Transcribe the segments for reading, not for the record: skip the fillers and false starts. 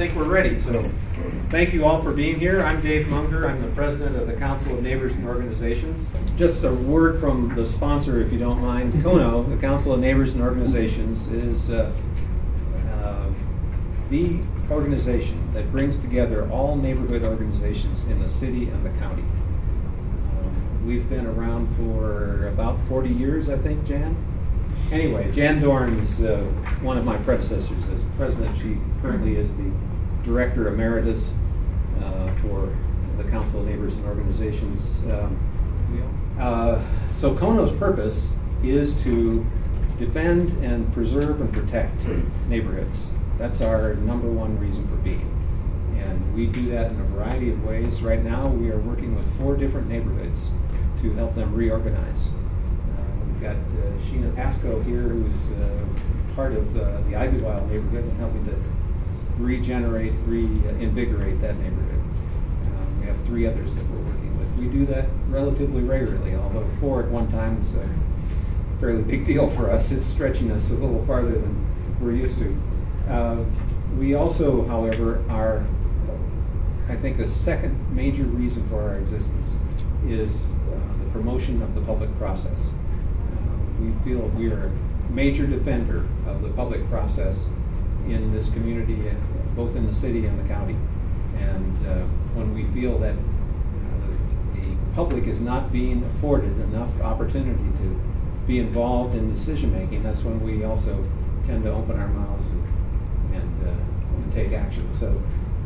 think we're ready. So thank you all for being here. I'm Dave Munger. I'm the president of the Council of Neighbors and Organizations. Just a word from the sponsor, if you don't mind. CONO, the Council of Neighbors and Organizations, is the organization that brings together all neighborhood organizations in the city and the county. We've been around for about 40 years, I think, Jan? Anyway, Jan Dorn is one of my predecessors as president. She currently is the director emeritus for the Council of Neighbors and Organizations. So CONO's purpose is to defend and preserve and protect neighborhoods. That's our #1 reason for being. And we do that in a variety of ways. Right now, we are working with 4 different neighborhoods to help them reorganize. We've got Sheena Pasco here, who's part of the Ivywild neighborhood and helping to regenerate, reinvigorate that neighborhood. We have 3 others that we're working with. We do that relatively regularly, although 4 at one time is a fairly big deal for us. It's stretching us a little farther than we're used to. We also, however, are, I think, the second major reason for our existence is the promotion of the public process. We feel we are a major defender of the public process in this community, both in the city and the county. And when we feel that the public is not being afforded enough opportunity to be involved in decision making, that's when we also tend to open our mouths and take action. So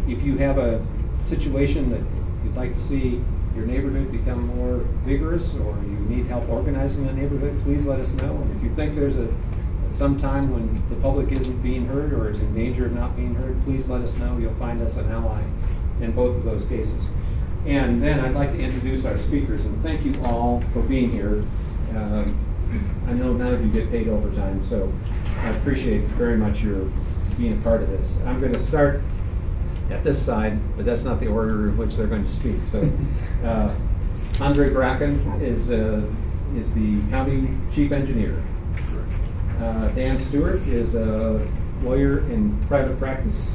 if you have a situation that you'd like to see your neighborhood become more vigorous, or you need help organizing a neighborhood, please let us know. And if you think there's some time when the public isn't being heard or is in danger of not being heard, please let us know. You'll find us an ally in both of those cases. And then I'd like to introduce our speakers, and thank you all for being here. I know none of you get paid overtime, so I appreciate very much your being a part of this. I'm going to start at this side, but that's not the order in which they're going to speak. So Andre Bracken is the county chief engineer. Dan Stewart is a lawyer in private practice,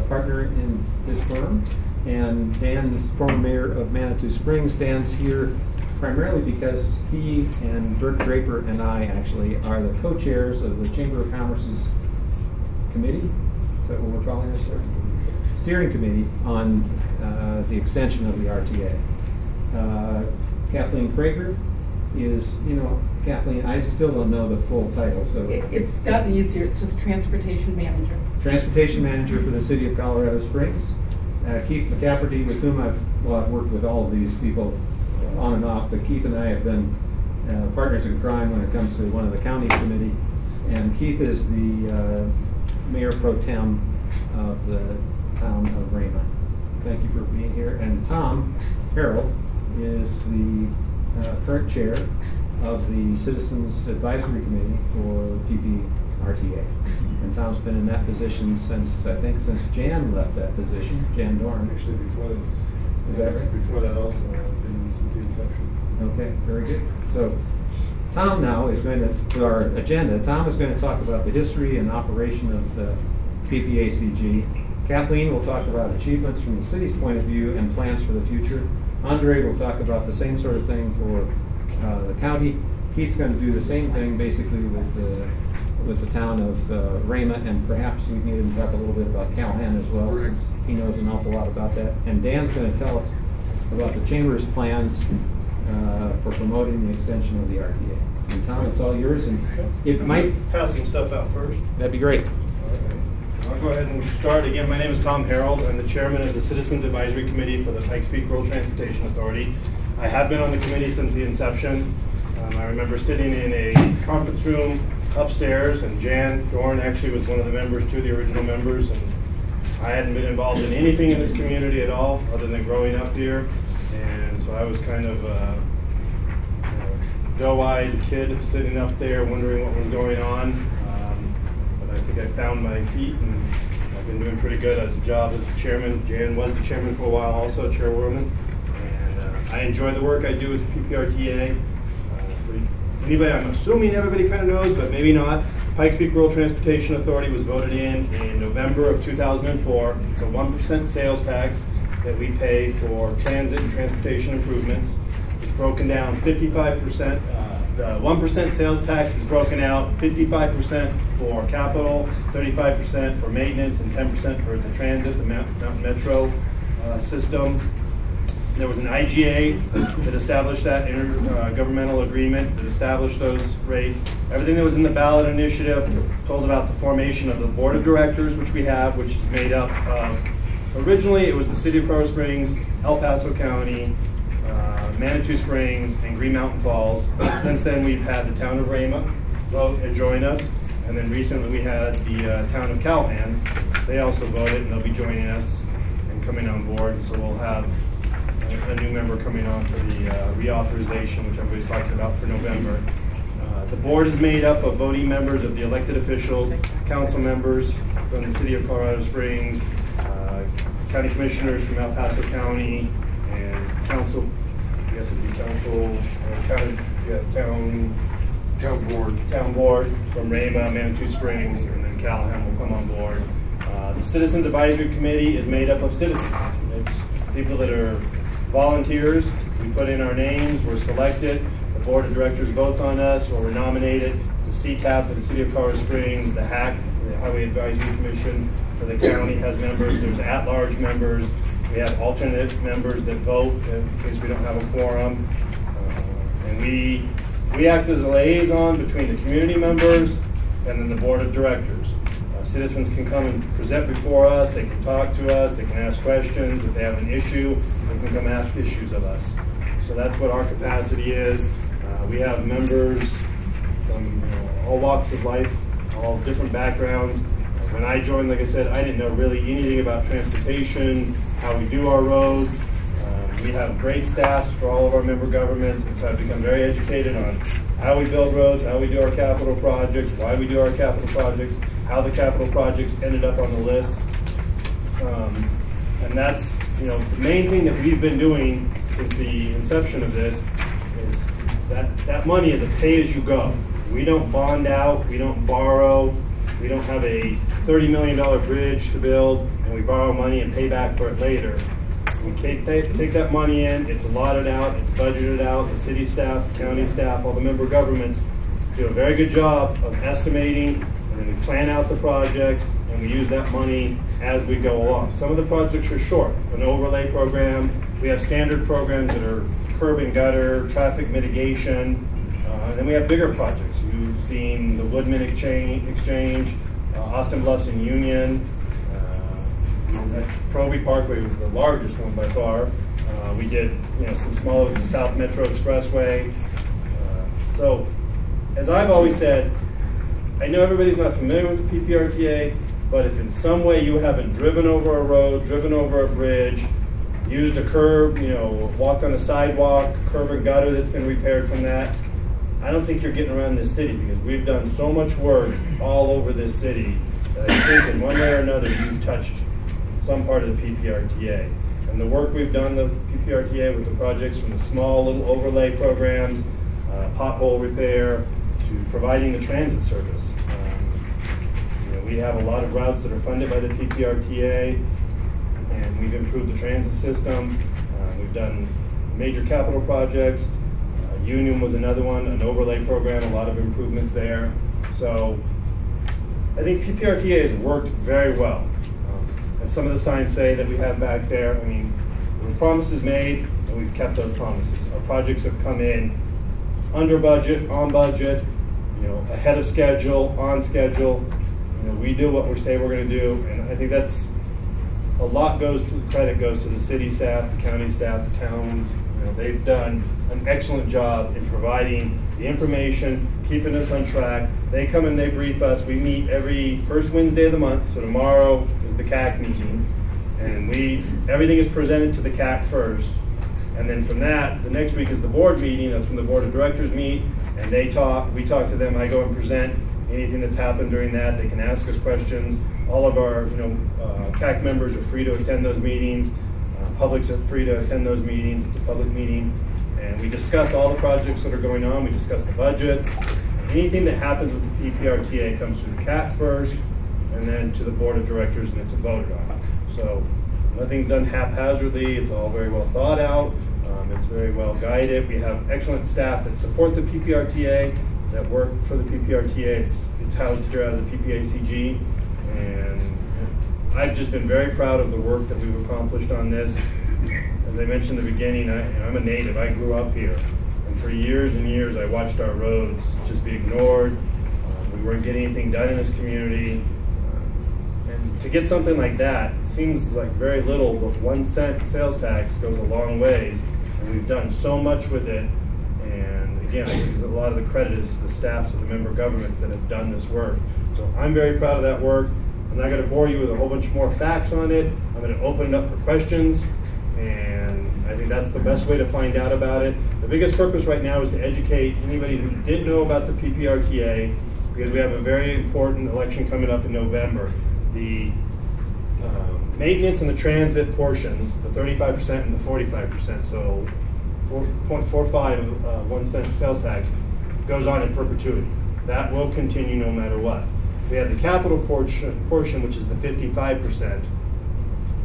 partner in his firm. And Dan is former mayor of Manitou Springs. Dan's here primarily because he and Bert Draper and I actually are the co-chairs of the Chamber of Commerce's committee. Is that what we're calling this? Steering committee on the extension of the RTA. Kathleen Prager is, Kathleen, I still don't know the full title, so. It's gotten easier, it's just transportation manager. Transportation manager for the city of Colorado Springs. Keith McCafferty, with whom I've worked with all of these people on and off, but Keith and I have been partners in crime when it comes to one of the county committee. And Keith is the mayor pro tem of the town of Rama. Thank you for being here. And Tom Harold is the current chair of the Citizens Advisory Committee for PPRTA. And Tom's been in that position since Jan left that position, Jan Dorn. Actually, before that. Is that right? Before that also, I've been since the inception. Okay, very good. So Tom now is going to our agenda, Tom is going to talk about the history and operation of the PPACG. Kathleen will talk about achievements from the city's point of view and plans for the future. Andre will talk about the same sort of thing for the county. Keith's going to do the same thing basically with the town of Rama, and perhaps we can even talk a little bit about Calhoun as well, since he knows an awful lot about that. And Dan's going to tell us about the Chamber's plans for promoting the extension of the RTA. And Tom, it's all yours, and it might pass some stuff out first. That'd be great. I'll go ahead and start. Again, my name is Tom Harold. I'm the chairman of the Citizens Advisory Committee for the Pikes Peak Rural Transportation Authority. I have been on the committee since the inception. I remember sitting in a conference room upstairs, and Jan Dorn actually was one of the members, 2 of the original members, and I hadn't been involved in anything in this community at all other than growing up here. And so I was kind of a doe-eyed kid sitting up there wondering what was going on. But I think I found my feet, and I've been doing pretty good as a job as chairman. Jan was the chairman for a while, also chairwoman. And I enjoy the work I do with PPRTA. Anybody, I'm assuming everybody kind of knows, but maybe not. Pikes Peak Rural Transportation Authority was voted in November of 2004. It's a 1% sales tax that we pay for transit and transportation improvements. It's broken down 55%. The 1% sales tax is broken out 55% for capital, 35% for maintenance, and 10% for the transit, the Mountain Metro system. There was an IGA that established that intergovernmental agreement that established those rates. Everything that was in the ballot initiative told about the formation of the board of directors, which we have, which is made up of, originally it was the City of Colorado Springs, El Paso County, Manitou Springs, and Green Mountain Falls. Since then we've had the town of Rama vote and join us, and then recently we had the town of Callahan. They also voted and they'll be joining us and coming on board, so we'll have a new member coming on for the reauthorization, which everybody's talking about for November. The board is made up of voting members of the elected officials, council members from the City of Colorado Springs, county commissioners from El Paso County, and council, I guess it'd be council, town board from Rama, Manitou Springs, and then Callahan will come on board. The Citizens Advisory Committee is made up of citizens. It's people that are volunteers. We put in our names, we're selected, the board of directors votes on us, or we're nominated. The CTAP for the City of Colorado Springs, the HAC, the Highway Advisory Commission for the county has members. There's at-large members. We have alternate members that vote in case we don't have a quorum. And we act as a liaison between the community members and then the board of directors. Citizens can come and present before us, they can talk to us, they can ask questions. If they have an issue, they can come ask issues of us. So that's what our capacity is. We have members from all walks of life, all different backgrounds. When I joined, like I said, I didn't know really anything about transportation, how we do our roads. We have great staffs for all of our member governments, and so I've become very educated on how we build roads, how we do our capital projects, why we do our capital projects, how the capital projects ended up on the list. And that's, the main thing that we've been doing since the inception of this is that money is a pay-as-you-go. We don't bond out, we don't borrow, we don't have a $30 million bridge to build and we borrow money and pay back for it later. We take that money in, it's allotted out, it's budgeted out, the city staff, the county staff, all the member governments do a very good job of estimating, and then we plan out the projects and we use that money as we go along. Some of the projects are short, an overlay program. We have standard programs that are curb and gutter, traffic mitigation, and then we have bigger projects. You've seen the Woodman Exchange, Austin Bluffs and Union. Proby Parkway was the largest one by far. We did some smaller, the South Metro Expressway. So, as I've always said, I know everybody's not familiar with the PPRTA, but if in some way you haven't driven over a road, driven over a bridge, used a curb, walked on a sidewalk, curb and gutter that's been repaired from that, I don't think you're getting around this city, because we've done so much work all over this city that I think in one way or another you've touched some part of the PPRTA. And the work we've done the PPRTA with the projects from the small little overlay programs, pothole repair, to providing the transit service. We have a lot of routes that are funded by the PPRTA, and we've improved the transit system. We've done major capital projects. Union was another one, an overlay program, a lot of improvements there. So I think PPRTA has worked very well. And some of the signs say that we have back there, there were promises made, and we've kept those promises. Our projects have come in under budget, on budget, ahead of schedule, on schedule. We do what we say we're going to do, and I think that's a lot credit goes to the city staff, the county staff, the towns. They've done an excellent job in providing the information, keeping us on track. They come and they brief us. We meet every first Wednesday of the month, so tomorrow is the CAC meeting, and everything is presented to the CAC first, and then from that, the next week is the board meeting. That's when the board of directors meet, and we talk to them. I go and present anything that's happened during that. They can ask us questions. All of our CAC members are free to attend those meetings. Publics are free to attend those meetings. It's a public meeting. And we discuss all the projects that are going on. We discuss the budgets. Anything that happens with the PPRTA comes through the CAC first, and then to the board of directors, and it's voted on. So nothing's done haphazardly. It's all very well thought out. It's very well guided. We have excellent staff that support the PPRTA, that work for the PPRTA. It's housed here out of the PPACG, and I've just been very proud of the work that we've accomplished on this. As I mentioned in the beginning, I'm a native. I grew up here, and for years and years I watched our roads just be ignored. We weren't getting anything done in this community. And to get something like that, it seems like very little, but 1 cent sales tax goes a long ways. And we've done so much with it. And again, I think a lot of the credit is to the staffs of the member governments that have done this work. So I'm very proud of that work. I'm not going to bore you with a whole bunch more facts on it. I'm going to open it up for questions. And I think that's the best way to find out about it. The biggest purpose right now is to educate anybody who didn't know about the PPRTA, because we have a very important election coming up in November. The maintenance and the transit portions, the 35% and the 45%, so 4.45 1 cent sales tax goes on in perpetuity. That will continue no matter what. We have the capital portion, which is the 55%,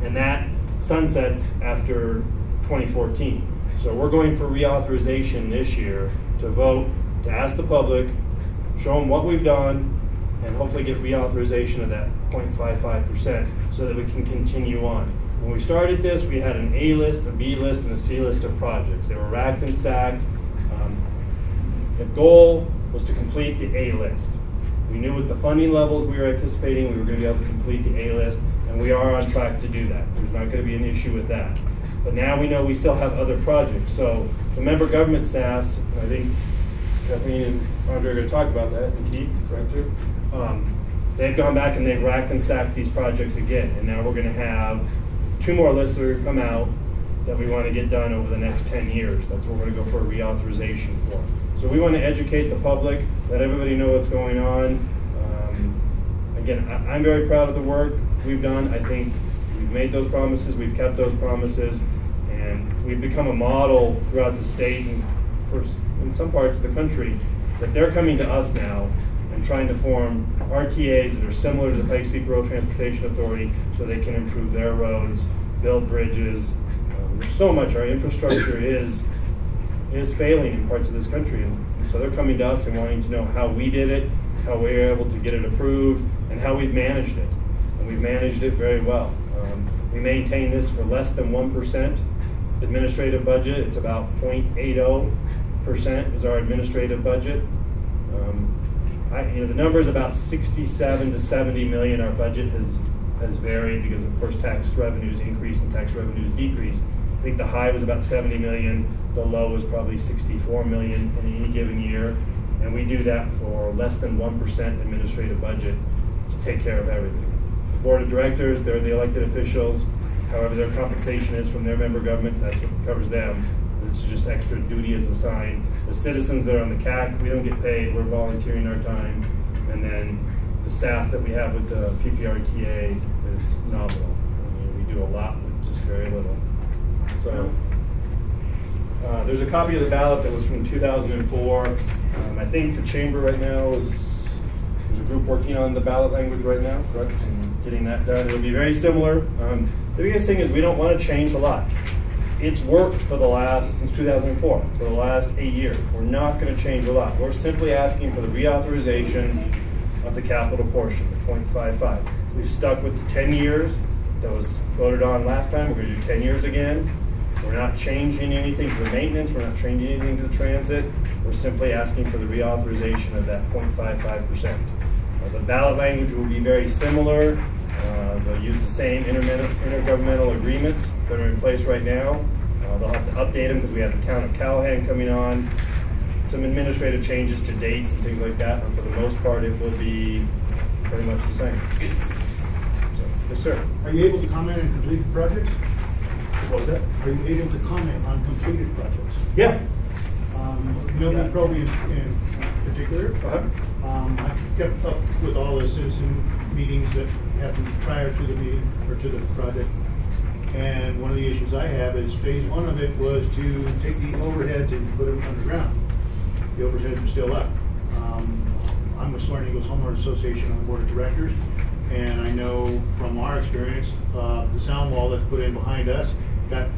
and that sunsets after 2014. So we're going for reauthorization this year to vote, to ask the public, show them what we've done, and hopefully get reauthorization of that 0.55% so that we can continue on. When we started this, we had an A list, a B list, and a C list of projects. They were racked and stacked. The goal was to complete the A list. We knew with the funding levels we were anticipating, we were going to be able to complete the A list, and we are on track to do that. There's not going to be an issue with that. But now we know we still have other projects. So the member government staffs, I think Kathleen and Andre are going to talk about that, and Keith, Director, they've gone back and they've racked and stacked these projects again. And now we're going to have 2 more lists that are going to come out that we want to get done over the next 10 years. That's what we're going to go for a reauthorization for. So we want to educate the public, let everybody know what's going on. Again, I'm very proud of the work we've done. I think we've made those promises, we've kept those promises, and we've become a model throughout the state and in some parts of the country that they're coming to us now and trying to form RTAs that are similar to the Pikes Peak Rural Transportation Authority so they can improve their roads, build bridges. There's so much. Our infrastructure is failing in parts of this country, and so they're coming to us and wanting to know how we did it, how we were able to get it approved, and how we've managed it. And we've managed it very well. We maintain this for less than 1% administrative budget. It's about 0.80% is our administrative budget. The number is about 67 to 70 million. Our budget has varied because, of course, tax revenues increase and tax revenues decrease. I think the high was about 70 million. The low was probably 64 million in any given year. And we do that for less than 1% administrative budget to take care of everything. The board of directors, they're the elected officials. However, their compensation is from their member governments. That's what covers them. This is just extra duty as assigned. The citizens that are on the CAC, we don't get paid. We're volunteering our time. And then the staff that we have with the PPRTA is nominal. We do a lot with just very little. So there's a copy of the ballot that was from 2004. I think the chamber right now there's a group working on the ballot language right now, correct? And getting that done. It'll be very similar. The biggest thing is we don't want to change a lot. It's worked since 2004, for the last 8 years. We're not going to change a lot. We're simply asking for the reauthorization of the capital portion, the 0.55. We've stuck with the 10 years that was voted on last time. We're going to do 10 years again. We're not changing anything to the maintenance. We're not changing anything to the transit. We're simply asking for the reauthorization of that 0.55%. The ballot language will be very similar. They'll use the same intergovernmental agreements that are in place right now. They'll have to update them because we have the town of Callahan coming on. Some administrative changes to dates and things like that, but for the most part, it will be pretty much the same. So, yes, sir. Are you able to comment on completed projects? What was that? Are you able to comment on completed projects? Yeah. Milton Proby in particular. I kept up with all the citizen meetings that happened prior to the meeting or to the project. And one of the issues I have is phase 1 of it was to take the overheads and put them underground. The overheads are still up. I'm with Soaring Eagles Homeowners Association on the Board of Directors, and I know from our experience, the sound wall that's put in behind us got,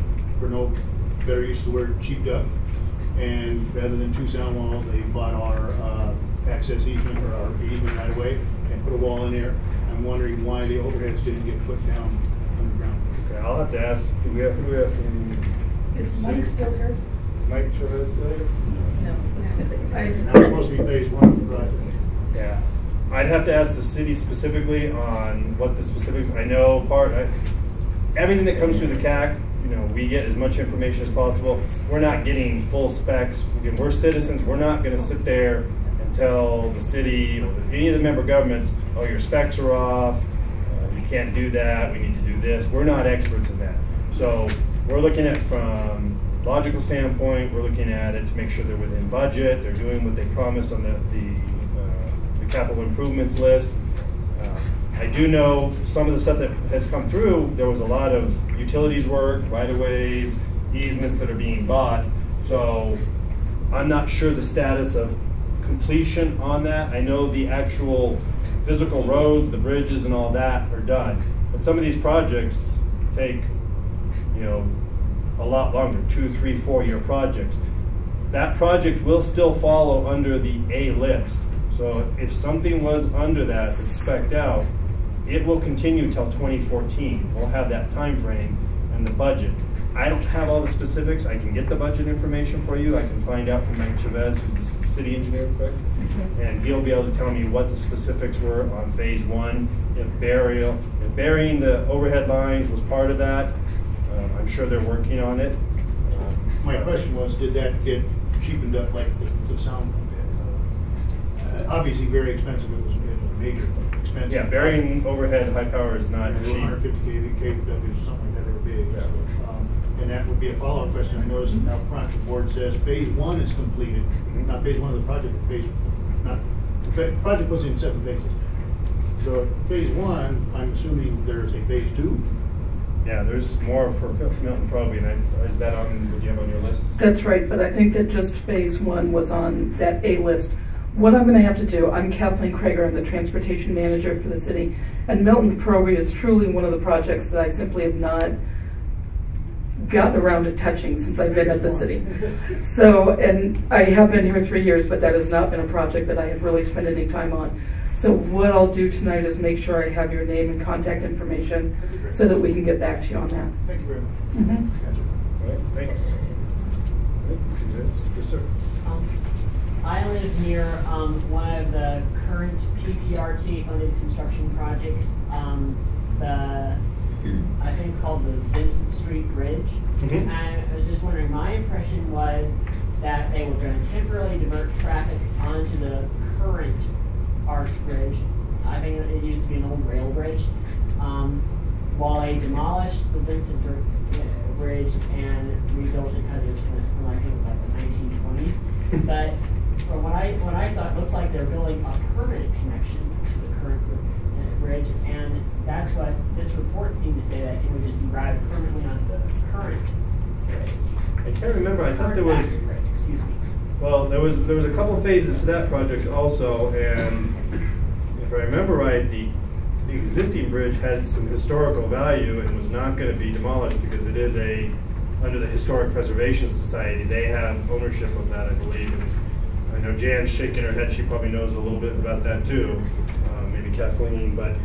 for no better use of the word, cheaped up. And rather than 2 sound walls, they bought our access easement or our easement right away and put a wall in there. I'm wondering why the overheads didn't get put down underground. Okay, I'll have to ask, who we have from? Is Mike still here? Is Mike Chavez still here? No. And that was supposed to be phase 1 of the project. Yeah, I'd have to ask the city specifically on what the specifics. I know everything that comes through the CAC, you know, we get as much information as possible. We're not getting full specs. Again, we're citizens. We're not going to sit there and tell the city or any of the member governments, oh, your specs are off. You can't do that. We need to do this. We're not experts in that. So we're looking at from logical standpoint. We're looking at it to make sure they're within budget. They're doing what they promised on the capital improvements list. I do know some of the stuff that has come through, there was a lot of utilities work, right-of-ways, easements that are being bought. So I'm not sure the status of completion on that. I know the actual physical roads, the bridges and all that are done. But some of these projects take, you know, a lot longer, 2, 3, 4-year projects. That project will still follow under the A list. So if something was under that that's spec'd out, it will continue till 2014. We'll have that time frame and the budget. I don't have all the specifics. I can get the budget information for you. I can find out from Mike Chavez, who's the city engineer, correct? And he'll be able to tell me what the specifics were on phase 1. If burying the overhead lines was part of that, I'm sure they're working on it. My question was, did that get cheapened up like the sound? Obviously very expensive. It was a major expense. Yeah, burying overhead high power is not cheap. 150 kW or something like that, they were big. Yeah. So, and that would be a follow-up question. I noticed out front the board says phase 1 is completed. Not phase 1 of the project, but the project was in 7 phases. So phase 1, I'm assuming there's a phase 2. Yeah, there's more for Milton Proby, and is that on what you have on your list? That's right, but I think that just phase 1 was on that A list. What I'm going to have to do, I'm Kathleen Krager, I'm the transportation manager for the city, and Milton Proby is truly one of the projects that I simply have not gotten around to touching since I've been at the city. So, and I have been here 3 years, but that has not been a project that I have really spent any time on. So what I'll do tonight is make sure I have your name and contact information so that we can get back to you on that. Thank you very much. All right, thanks. Yes, sir. I live near one of the current PPRT funded construction projects. I think it's called the Vincent Street Bridge. And I was just wondering, my impression was that they were going to temporarily divert traffic onto the current arch bridge. I think it used to be an old rail bridge. While they demolished the Vincent Bridge and rebuilt it because it was from I think it was like the 1920s. But from what I saw, it looks like they're building a permanent connection to the current bridge, and that's what this report seemed to say, that it would just be routed permanently onto the current bridge. I can't remember. I thought there was. Bridge, excuse me. Well, there was a couple phases to that project also, and if I remember right, the existing bridge had some historical value and was not going to be demolished because it is under the Historic Preservation Society. They have ownership of that, I believe. And I know Jan's shaking her head. She probably knows a little bit about that too, maybe Kathleen. But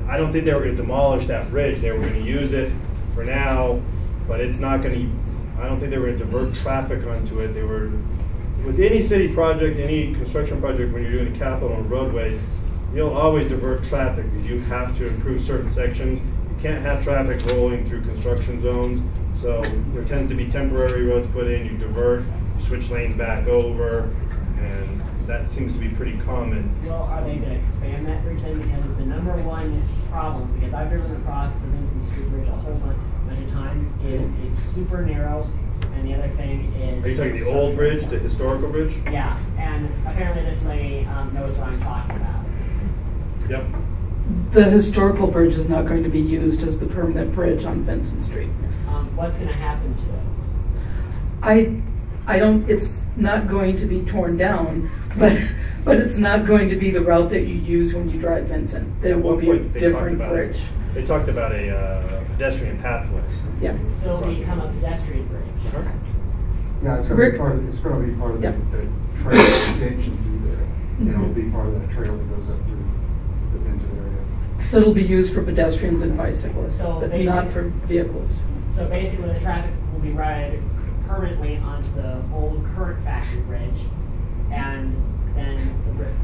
I don't think they were going to demolish that bridge. They were going to use it for now, but it's not going to. I don't think they were going to divert traffic onto it. They were. With any city project, any construction project, when you're doing a capital and roadways, you'll always divert traffic because you have to improve certain sections. You can't have traffic rolling through construction zones. So there tends to be temporary roads put in, you divert, you switch lanes back over, and that seems to be pretty common. Well, are they going to expand that bridge then? Because the number one problem, because I've driven across the Vincent Street Bridge a whole bunch of times, is it's super narrow. And the other thing is... Are you talking the old bridge, the historical bridge? Yeah, and apparently this lady knows what I'm talking about. Yep. The historical bridge is not going to be used as the permanent bridge on Vincent Street. What's going to happen to it? I don't, it's not going to be torn down, but But it's not going to be the route that you use when you drive Vincent. There At will one be a point, they talked different about bridge. They talked about a pedestrian pathway. Yeah. So it'll become a pedestrian bridge. Yeah, it's gonna Rick? be part of, it's gonna be part of Yeah. the trail extension through there. And it'll Mhm. be part of that trail that goes up through the Vincent area. So it'll be used for pedestrians and bicyclists, So but not for vehicles. So basically, the traffic will be routed permanently onto the old current factory bridge, and then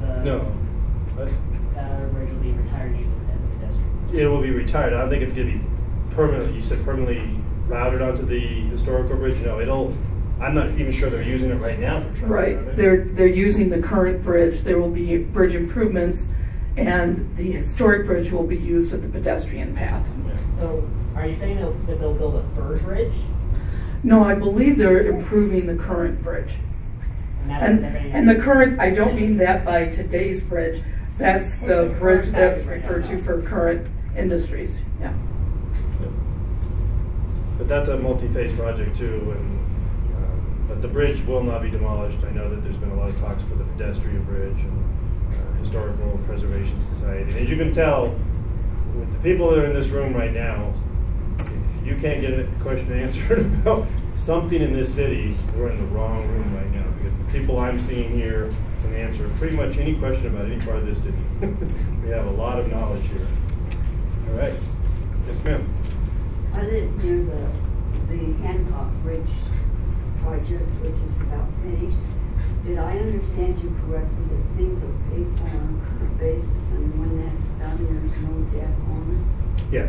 the No. What? bridge will be retired and used as a pedestrian. It will be retired. I don't think it's going to be permanent. You said permanently routed onto the historical bridge? No, I'm not even sure they're using it right now for traffic. Right, are they? they're using the current bridge. There will be bridge improvements, and the historic bridge will be used at the pedestrian path. Yeah. So are you saying that they'll build a third bridge? No, I believe they're improving the current bridge. And that's what they're And the current, I don't mean that by today's bridge, that's the bridge that's referred to for current industries, yeah. But that's a multi-phase project too, and but the bridge will not be demolished. I know that there's been a lot of talks for the pedestrian bridge and Historical Preservation Society. And as you can tell, with the people that are in this room right now, if you can't get a question answered about something in this city, we're in the wrong room right now, because the people I'm seeing here can answer pretty much any question about any part of this city. We have a lot of knowledge here. All right. Yes, ma'am. I live near the Hancock Bridge project, which is about finished. Did I understand you correctly that things are paid for on a current basis, and when that's done, there's no debt on it? Yeah,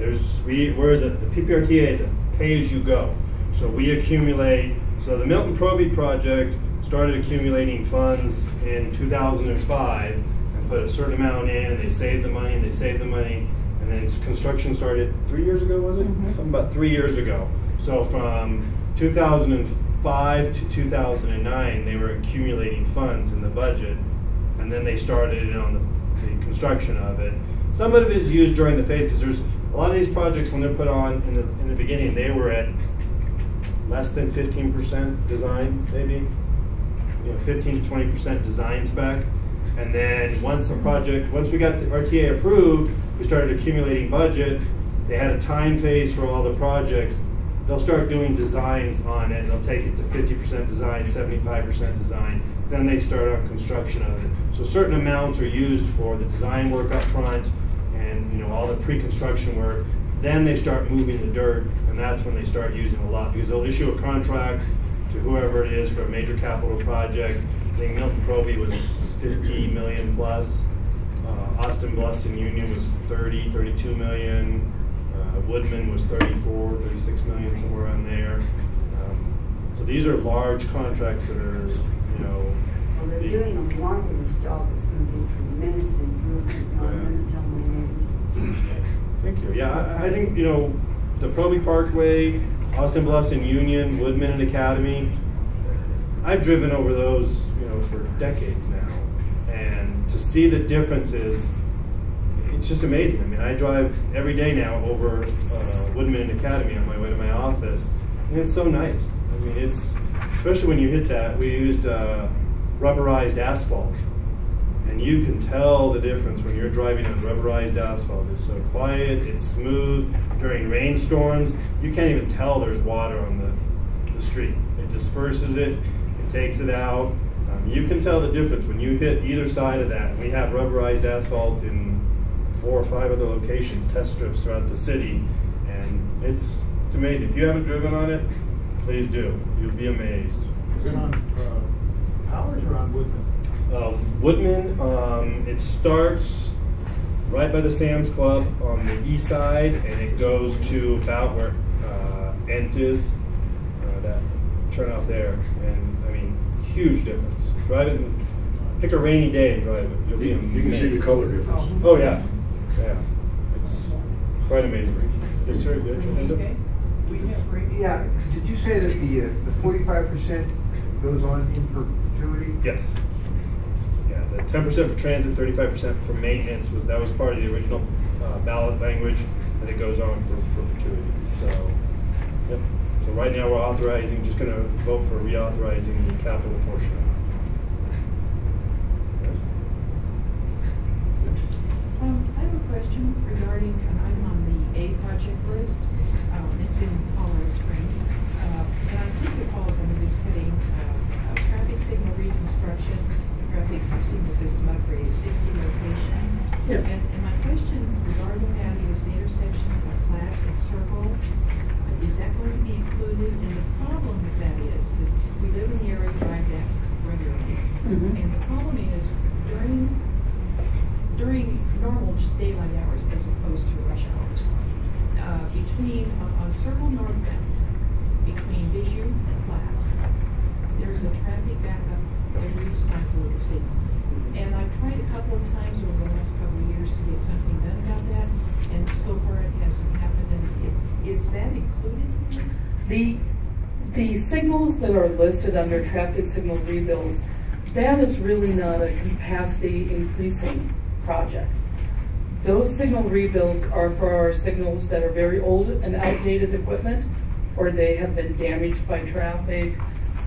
where is it? The PPRTA is a pay-as-you-go. So we accumulate, so the Milton Proby project started accumulating funds in 2005 and put a certain amount in, and they saved the money, and they saved the money, and then construction started 3 years ago, was it? Mhm. Something about 3 years ago. So from 2005 to 2009, they were accumulating funds in the budget, and then they started on the construction of it. Some of it is used during the phase, because there's a lot of these projects, when they're put on in the beginning, they were at less than 15% design, maybe, 15 to 20% design spec. And then once we got the RTA approved, we started accumulating budget. They had a time phase for all the projects. They'll start doing designs on it, and they'll take it to 50% design, 75% design. Then they start on construction of it. So certain amounts are used for the design work up front and all the pre-construction work. Then they start moving the dirt, and that's when they start using a lot, because they'll issue a contract to whoever it is for a major capital project. I think Milton Proby was 50 million plus. Austin Bluffs and Union was 30, 32 million. Woodman was 34, 36 million, somewhere around there. So these are large contracts that are, Well, they're doing a marvelous job. It's going to be a tremendous improvement. I'm going to tell my neighbors. Thank you. Yeah, I think, the Proby Parkway, Austin Bluffs and Union, Woodman and Academy, I've driven over those, for decades now. And to see the differences, it's just amazing. I mean, I drive every day now over Woodman and Academy on my way to my office, and it's so nice. I mean, especially when you hit that, we used rubberized asphalt. And you can tell the difference when you're driving on rubberized asphalt. It's so quiet, it's smooth. During rainstorms, you can't even tell there's water on the street. It disperses it, it takes it out. You can tell the difference when you hit either side of that. We have rubberized asphalt in 4 or 5 other locations, test strips throughout the city, and it's amazing. If you haven't driven on it, please do. You'll be amazed. Is it on Powers or on Woodman? Woodman, it starts right by the Sam's Club on the east side, and it goes to about where Ent is, that turn off there, and I mean, huge difference. Drive it, pick a rainy day and drive it. You'll be amazed. You can see the color difference. Oh yeah, yeah, it's quite amazing. Yes, sir. Agenda? Yeah, did you say that the 45% goes on in perpetuity? Yes. Yeah, the 10% for transit, 35% for maintenance that was part of the original ballot language, and it goes on for perpetuity. So, yep. So right now we're just going to vote for reauthorizing the capital portion. question regarding, I'm on the A project list. It's in Colorado Springs. And I think it falls under this heading, traffic signal reconstruction, traffic signal system upgrade, 60 locations. Yes. And my question regarding that is the intersection of Platte and Circle. Is that going to be included? And the problem with that is, because we live in the area, drive that regularly. And the problem is during normal, just daylight hours as opposed to rush hours, on Circle northbound, between Visu and Platte, there's a traffic backup every cycle of the signal. And I've tried a couple of times over the last couple of years to get something done about that, and so far it hasn't happened. And is that included here? The signals that are listed under traffic signal rebuilds, that is really not a capacity increasing project. Those signal rebuilds are for our signals that are very old and outdated equipment, or they have been damaged by traffic,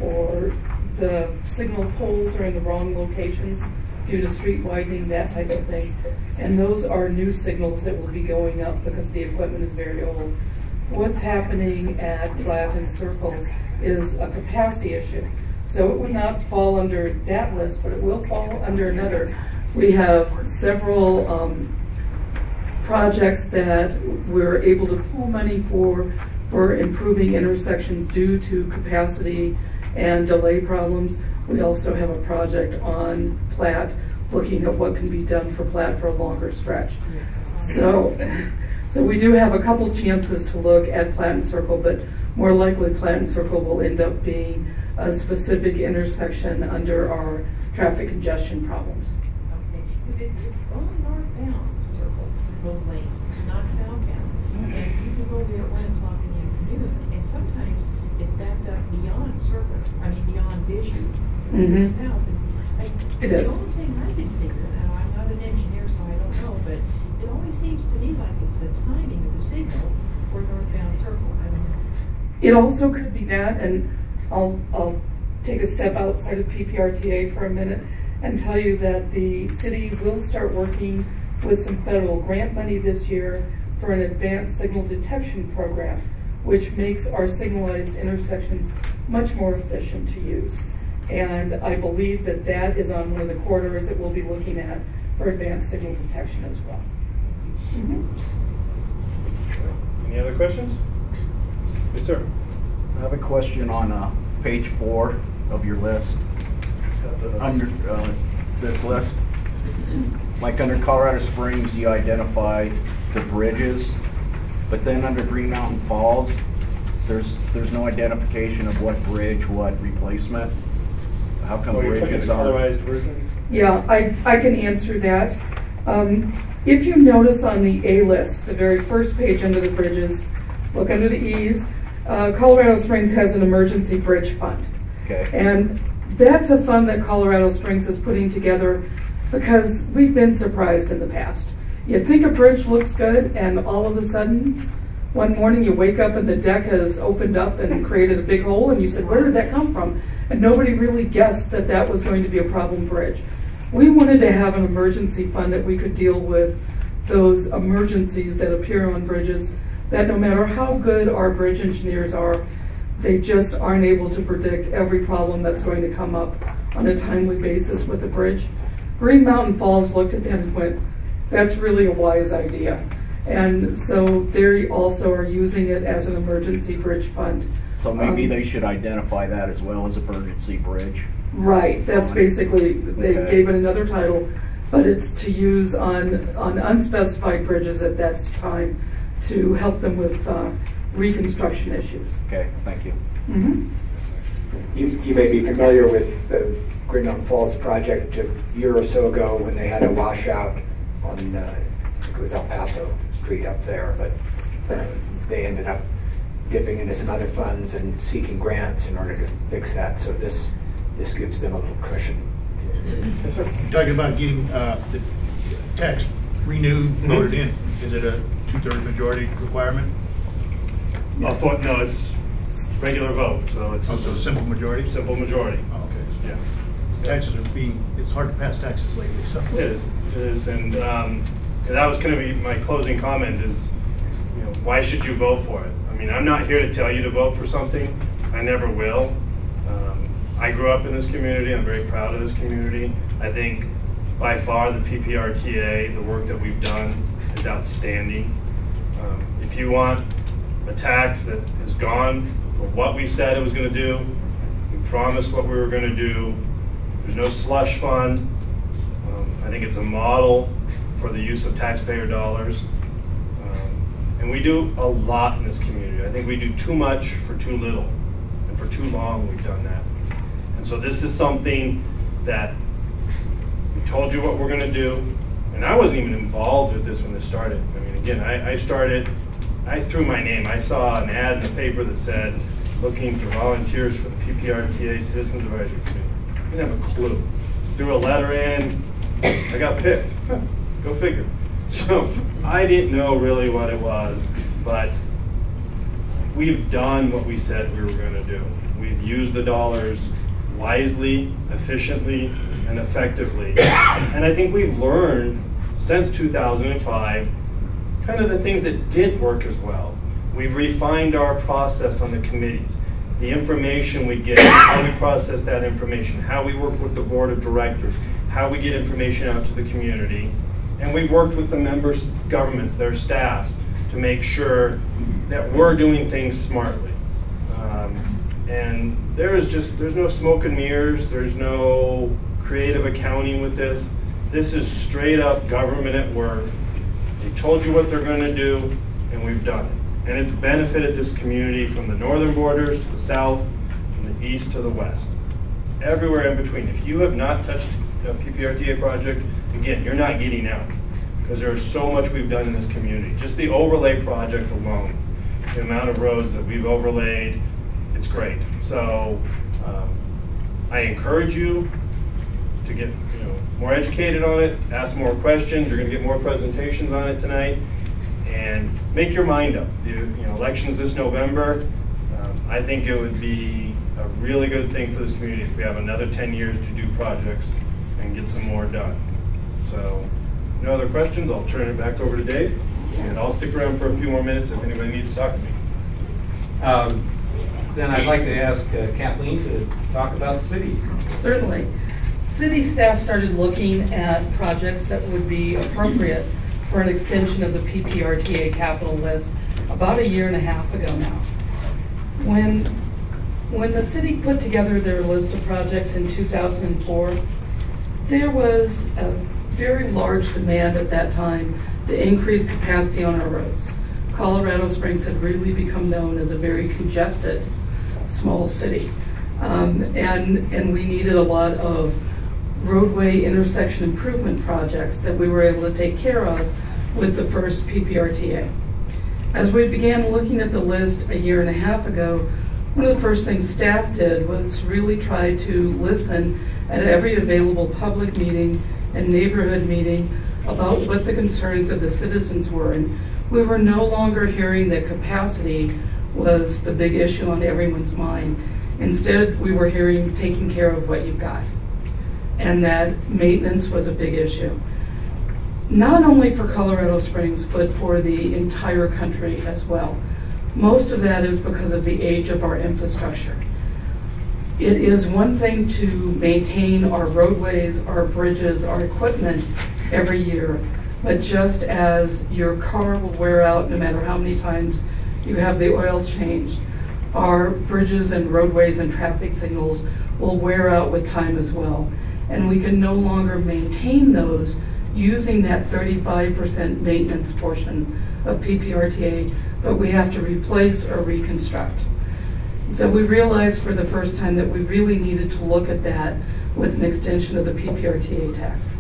or the signal poles are in the wrong locations due to street widening, that type of thing. And those are new signals that will be going up because the equipment is very old. What's happening at Platte and Circle is a capacity issue. So it would not fall under that list, but it will fall under another. We have several projects that we're able to pull money for improving intersections due to capacity and delay problems. We also have a project on Platte looking at what can be done for Platte for a longer stretch. So we do have a couple chances to look at Platte and Circle, but more likely Platte and Circle will end up being a specific intersection under our traffic congestion problems. Okay, because it's only northbound Circle, both lanes, not southbound. And you can go there at 1 o'clock in the afternoon, and sometimes it's backed up beyond Circle, beyond Visu, south. And It is. The only thing I can figure, now I'm not an engineer, so I don't know, but it always seems to me like it's the timing of the signal for northbound Circle. I don't know. It also could be that, and I'll take a step outside of PPRTA for a minute and tell you that the city will start working with some federal grant money this year for an advanced signal detection program, which makes our signalized intersections much more efficient to use. And I believe that that is on one of the corridors that we'll be looking at for advanced signal detection as well. Any other questions? Yes, sir. I have a question on page 4 of your list. Under this list, like under Colorado Springs, you identified the bridges, but then under Green Mountain Falls, there's no identification of what bridge, what replacement. How come bridges are? Colorized version? Yeah, I can answer that. If you notice on the A list, the very first page under the bridges, look under the E's, Colorado Springs has an emergency bridge fund. Okay. And that's a fund that Colorado Springs is putting together because we've been surprised in the past. You think a bridge looks good, and all of a sudden, one morning you wake up and the deck has opened up and created a big hole, and you said, where did that come from? And nobody really guessed that that was going to be a problem bridge. We wanted to have an emergency fund that we could deal with those emergencies that appear on bridges, that no matter how good our bridge engineers are, they just aren't able to predict every problem that's going to come up on a timely basis with the bridge. Green Mountain Falls looked at that and went, that's really a wise idea. And so they also are using it as an emergency bridge fund. So maybe they should identify that as well as emergency bridge. Right, that's basically, they gave it another title, but it's to use on unspecified bridges at that time to help them with reconstruction issues. Okay, thank you. You may be familiar with the Green Mountain Falls project a year or so ago when they had a washout on, I think it was El Paso Street up there, but they ended up dipping into some other funds and seeking grants in order to fix that. So this gives them a little cushion. Yes, sir. Talking about getting the tax renewed, voted in, is it a 2/3 majority requirement? No, it's regular vote, so it's So simple majority? simple majority. Oh, okay. Yeah. Taxes are it's hard to pass taxes lately, so. It is, and And that was going to be my closing comment is, you know, why should you vote for it? I mean, I'm not here to tell you to vote for something. I never will. I grew up in this community. I'm very proud of this community. I think by far the PPRTA, the work that we've done is outstanding. If you want a tax that is gone for what we said it was going to do, we promised what we were going to do. There's no slush fund. I think it's a model for the use of taxpayer dollars. And we do a lot in this community. I think we do too much for too little. And for too long we've done that. And so this is something that we told you what we're going to do. And I wasn't even involved with this when this started. I mean, again, I threw my name. I saw an ad in the paper that said, looking for volunteers for the PPRTA Citizens Advisory Committee. I didn't have a clue. Threw a letter in, I got picked. Huh, go figure. So I didn't know really what it was, but we've done what we said we were going to do. We've used the dollars wisely, efficiently, and effectively. And I think we've learned since 2005 kind of the things that didn't work as well. We've refined our process on the committees, the information we get, how we process that information, how we work with the board of directors, how we get information out to the community. And we've worked with the members' governments, their staffs, to make sure that we're doing things smartly. And there's no smoke and mirrors, there's no creative accounting with this. This is straight up government at work. They told you what they're going to do, and we've done it. And it's benefited this community from the northern borders to the south, from the east to the west. Everywhere in between. If you have not touched a PPRTA project, again, you're not getting out. Because there's so much we've done in this community. Just the overlay project alone, the amount of roads that we've overlaid, it's great. So I encourage you to get more educated on it, ask more questions. You're going to get more presentations on it tonight, and make your mind up. Elections this November. I think it would be a really good thing for this community if we have another 10 years to do projects and get some more done. So, no other questions? I'll turn it back over to Dave, and I'll stick around for a few more minutes if anybody needs to talk to me. Then I'd like to ask Kathleen to talk about the city. Certainly. City staff started looking at projects that would be appropriate for an extension of the PPRTA capital list about 1.5 years ago now. When the city put together their list of projects in 2004, there was a very large demand at that time to increase capacity on our roads. Colorado Springs had really become known as a very congested small city. And we needed a lot of roadway intersection improvement projects that we were able to take care of with the first PPRTA. As we began looking at the list 1.5 years ago, one of the first things staff did was really try to listen at every available public meeting and neighborhood meeting about what the concerns of the citizens were. And we were no longer hearing that capacity was the big issue on everyone's mind. Instead, we were hearing taking care of what you've got, and that maintenance was a big issue. Not only for Colorado Springs, but for the entire country as well. Most of that is because of the age of our infrastructure. It is one thing to maintain our roadways, our bridges, our equipment every year, but just as your car will wear out no matter how many times you have the oil changed, our bridges and roadways and traffic signals will wear out with time as well. And we can no longer maintain those using that 35% maintenance portion of PPRTA, but we have to replace or reconstruct. So we realized for the first time that we really needed to look at that with an extension of the PPRTA tax.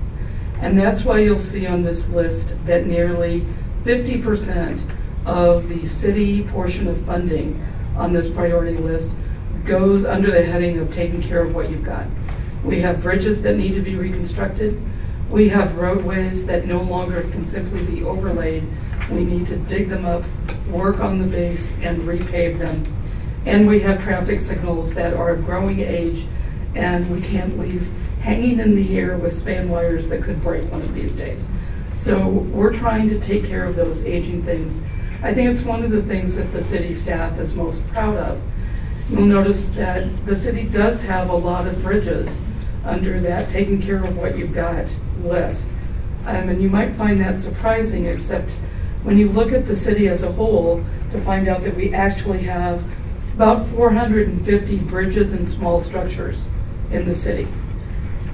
And that's why you'll see on this list that nearly 50% of the city portion of funding on this priority list goes under the heading of taking care of what you've got. We have bridges that need to be reconstructed. We have roadways that no longer can simply be overlaid. We need to dig them up, work on the base, and repave them. And we have traffic signals that are of growing age, and we can't leave hanging in the air with span wires that could break one of these days. So we're trying to take care of those aging things. I think it's one of the things that the city staff is most proud of. You'll notice that the city does have a lot of bridges under that taking care of what you've got list. And you might find that surprising, except when you look at the city as a whole to find out that we actually have about 450 bridges and small structures in the city.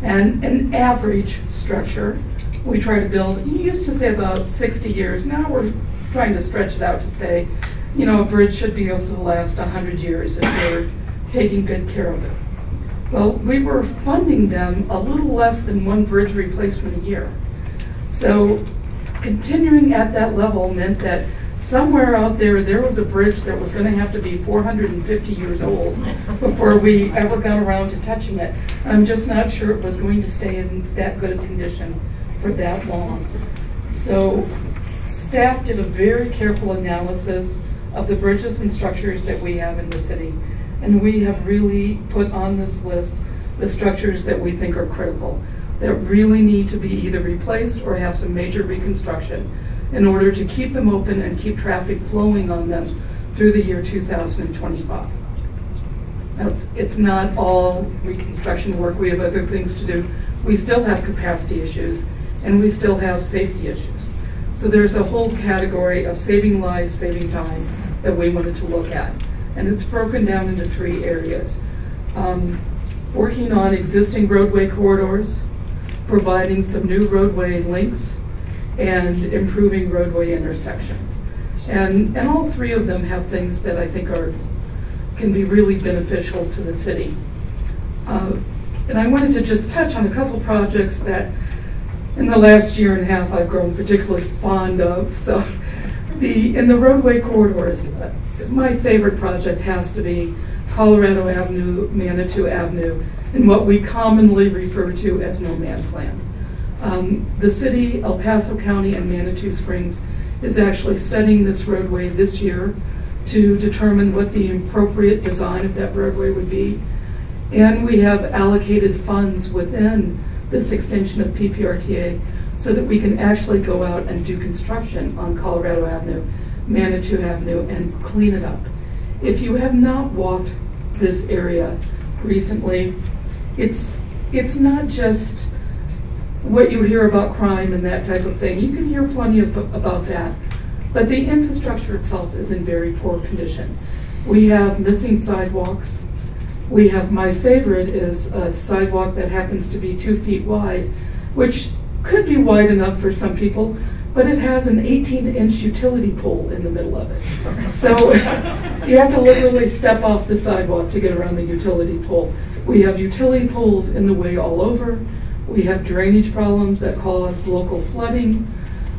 And an average structure we try to build, you used to say about 60 years, now we're trying to stretch it out to say, you know, a bridge should be able to last 100 years if we're taking good care of it. Well, we were funding them a little less than one bridge replacement a year. So continuing at that level meant that somewhere out there, there was a bridge that was going to have to be 450 years old before we ever got around to touching it. I'm just not sure it was going to stay in that good of condition for that long. So staff did a very careful analysis of the bridges and structures that we have in the city. And we have really put on this list the structures that we think are critical, that really need to be either replaced or have some major reconstruction in order to keep them open and keep traffic flowing on them through the year 2025. Now, it's not all reconstruction work. We have other things to do. We still have capacity issues, and we still have safety issues. So there's a whole category of saving lives, saving time that we wanted to look at. And it's broken down into 3 areas. Working on existing roadway corridors, providing some new roadway links, and improving roadway intersections. And all 3 of them have things that I think can be really beneficial to the city. And I wanted to just touch on a couple projects that in the last year and a half I've grown particularly fond of. So in the roadway corridors, my favorite project has to be Colorado Avenue, Manitou Avenue, and what we commonly refer to as no man's land. The city, El Paso County, and Manitou Springs is actually studying this roadway this year to determine what the appropriate design of that roadway would be. And we have allocated funds within this extension of PPRTA so that we can actually go out and do construction on Colorado Avenue, Manitou Avenue, and clean it up. If you have not walked this area recently, it's not just what you hear about crime and that type of thing. You can hear plenty about that, but the infrastructure itself is in very poor condition. We have missing sidewalks. We have, my favorite is a sidewalk that happens to be 2 feet wide, which could be wide enough for some people, but it has an 18-inch utility pole in the middle of it. So you have to literally step off the sidewalk to get around the utility pole. We have utility poles in the way all over. We have drainage problems that cause local flooding.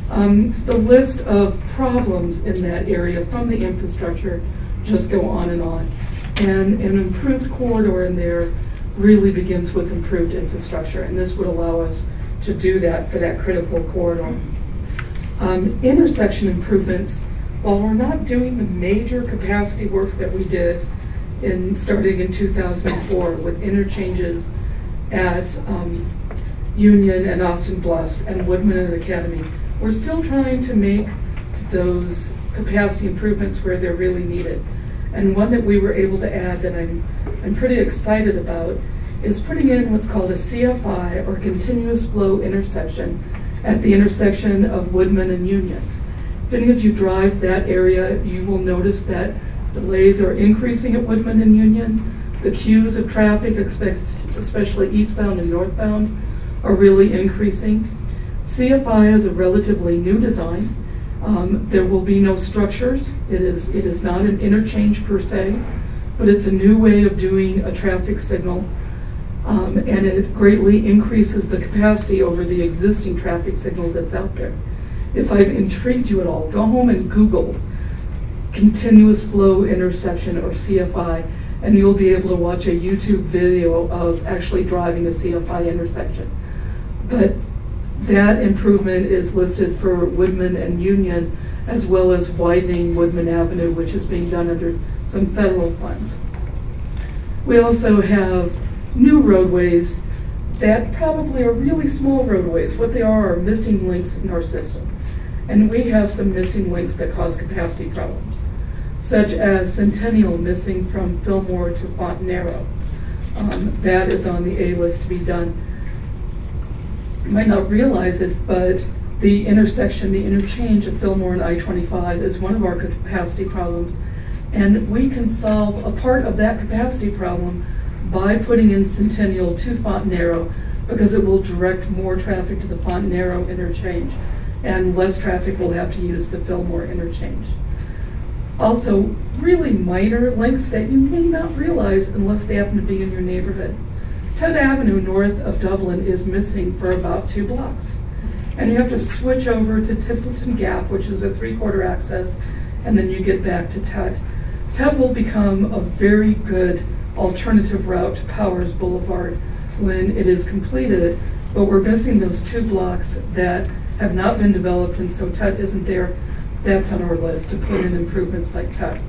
The list of problems in that area from the infrastructure just go on and on. And an improved corridor in there really begins with improved infrastructure, and this would allow us to do that for that critical corridor. Intersection improvements, while we're not doing the major capacity work that we did starting in 2004 with interchanges at Union and Austin Bluffs and Woodman and Academy, we're still trying to make those capacity improvements where they're really needed. And one that we were able to add that I'm pretty excited about is putting in what's called a CFI, or continuous flow intersection, at the intersection of Woodman and Union. If any of you drive that area, you will notice that delays are increasing at Woodman and Union. The queues of traffic, especially eastbound and northbound, are really increasing. CFI is a relatively new design. There will be no structures. It is not an interchange per se, but it's a new way of doing a traffic signal, and it greatly increases the capacity over the existing traffic signal that's out there. If I've intrigued you at all, go home and Google continuous flow intersection, or CFI, and you'll be able to watch a YouTube video of actually driving a CFI intersection. But that improvement is listed for Woodman and Union, as well as widening Woodman Avenue, which is being done under some federal funds. We also have new roadways that probably are really small roadways. What they are missing links in our system. And we have some missing links that cause capacity problems, such as Centennial missing from Fillmore to Fontanero. That is on the A list to be done. You might not realize it, but the intersection, the interchange of Fillmore and I-25 is one of our capacity problems. And we can solve a part of that capacity problem by putting in Centennial to Fontanero, because it will direct more traffic to the Fontanero interchange, and less traffic will have to use the Fillmore interchange. Also, really minor links that you may not realize unless they happen to be in your neighborhood. Ted Avenue north of Dublin is missing for about 2 blocks. And you have to switch over to Templeton Gap, which is a 3/4 access, and then you get back to Ted. Ted will become a very good alternative route to Powers Boulevard when it is completed, but we're missing those 2 blocks that have not been developed, and so Ted isn't there. That's on our list to put in improvements like Ted.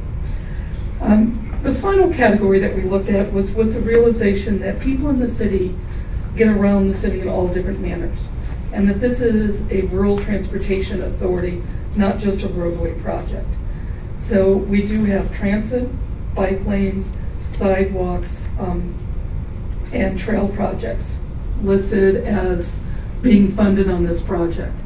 The final category that we looked at was with the realization that people in the city get around the city in all different manners, and that this is a rural transportation authority, not just a roadway project. So we do have transit, bike lanes, sidewalks, and trail projects listed as being funded on this project.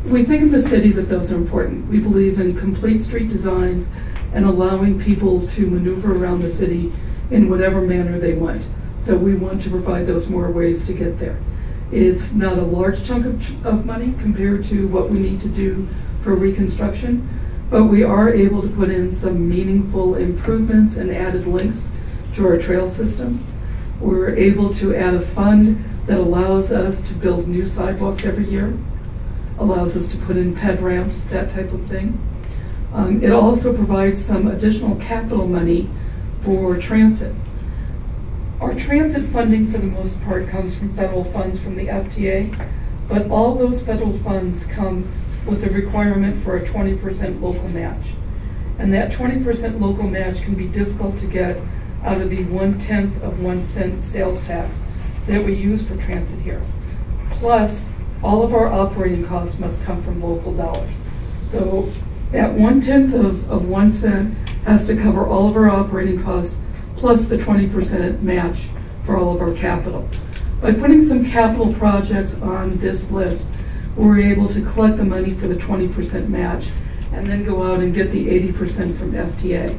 We think in the city that those are important. We believe in complete street designs and allowing people to maneuver around the city in whatever manner they want. So we want to provide those more ways to get there. It's not a large chunk of money compared to what we need to do for reconstruction, but we are able to put in some meaningful improvements and added links to our trail system. We're able to add a fund that allows us to build new sidewalks every year, allows us to put in ped ramps, that type of thing. It also provides some additional capital money for transit. Our transit funding, for the most part, comes from federal funds from the FTA, but all those federal funds come with a requirement for a 20% local match. And that 20% local match can be difficult to get out of the 1/10 of 1 cent sales tax that we use for transit here. Plus, all of our operating costs must come from local dollars. So that 1/10 of 1 cent has to cover all of our operating costs plus the 20% match for all of our capital. By putting some capital projects on this list, we're able to collect the money for the 20% match and then go out and get the 80% from FTA.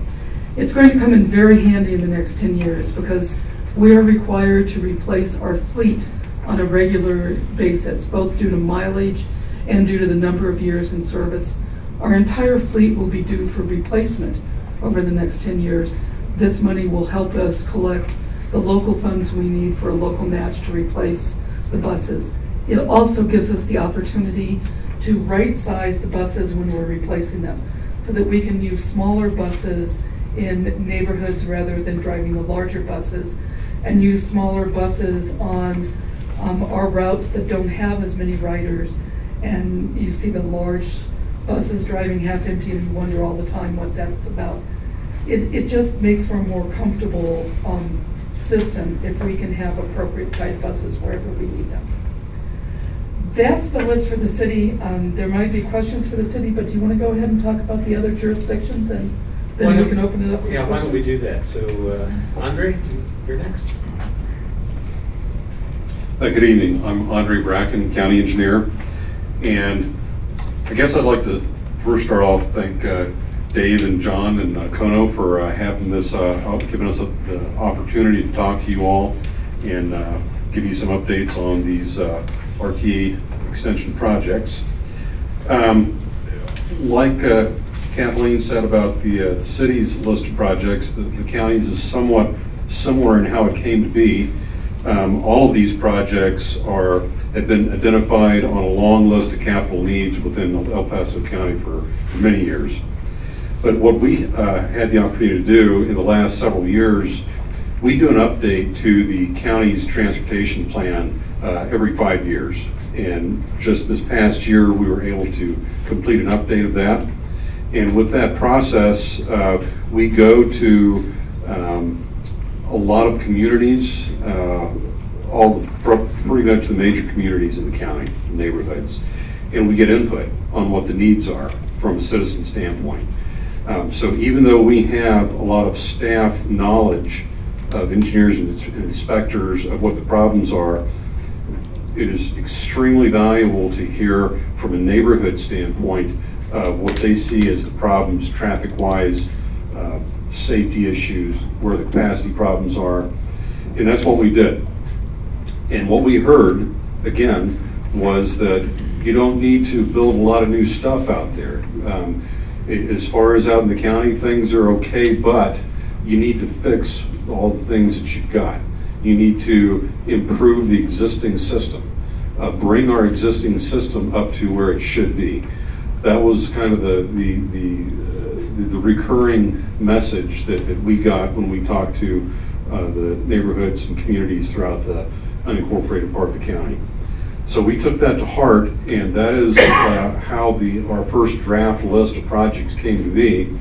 It's going to come in very handy in the next 10 years because we're required to replace our fleet on a regular basis, both due to mileage and due to the number of years in service. Our entire fleet will be due for replacement over the next 10 years. This money will help us collect the local funds we need for a local match to replace the buses. It also gives us the opportunity to right-size the buses when we're replacing them so that we can use smaller buses in neighborhoods rather than driving the larger buses, and use smaller buses on our routes that don't have as many riders. And you see the large buses driving half empty and you wonder all the time what that's about. It just makes for a more comfortable system if we can have appropriate sized buses wherever we need them. That's the list for the city. There might be questions for the city, but do you want to go ahead and talk about the other jurisdictions, and then we can open it up for questions? Why don't we do that? So, Andre, you're next. Good evening. I'm Andre Bracken, County Engineer, and I guess I'd like to first start off thank Dave and John and Kono for having this, giving us the opportunity to talk to you all and give you some updates on these RTA extension projects. Like Kathleen said about the city's list of projects, the county's is somewhat similar in how it came to be. All of these projects have been identified on a long list of capital needs within El Paso County for many years. But what we had the opportunity to do in the last several years, we do an update to the county's transportation plan every 5 years. And just this past year, we were able to complete an update of that. And with that process, we go to a lot of communities pretty much the major communities in the county, neighborhoods, and we get input on what the needs are from a citizen standpoint. So even though we have a lot of staff knowledge of engineers and inspectors of what the problems are, it is extremely valuable to hear from a neighborhood standpoint what they see as the problems traffic-wise, safety issues, where the capacity problems are, and that's what we did. And what we heard, again, was that you don't need to build a lot of new stuff out there. As far as out in the county, things are okay, but you need to fix all the things that you've got. You need to improve the existing system, bring our existing system up to where it should be. That was kind of the recurring message that we got when we talked to the neighborhoods and communities throughout the unincorporated part of the county. So we took that to heart, and that is how our first draft list of projects came to be.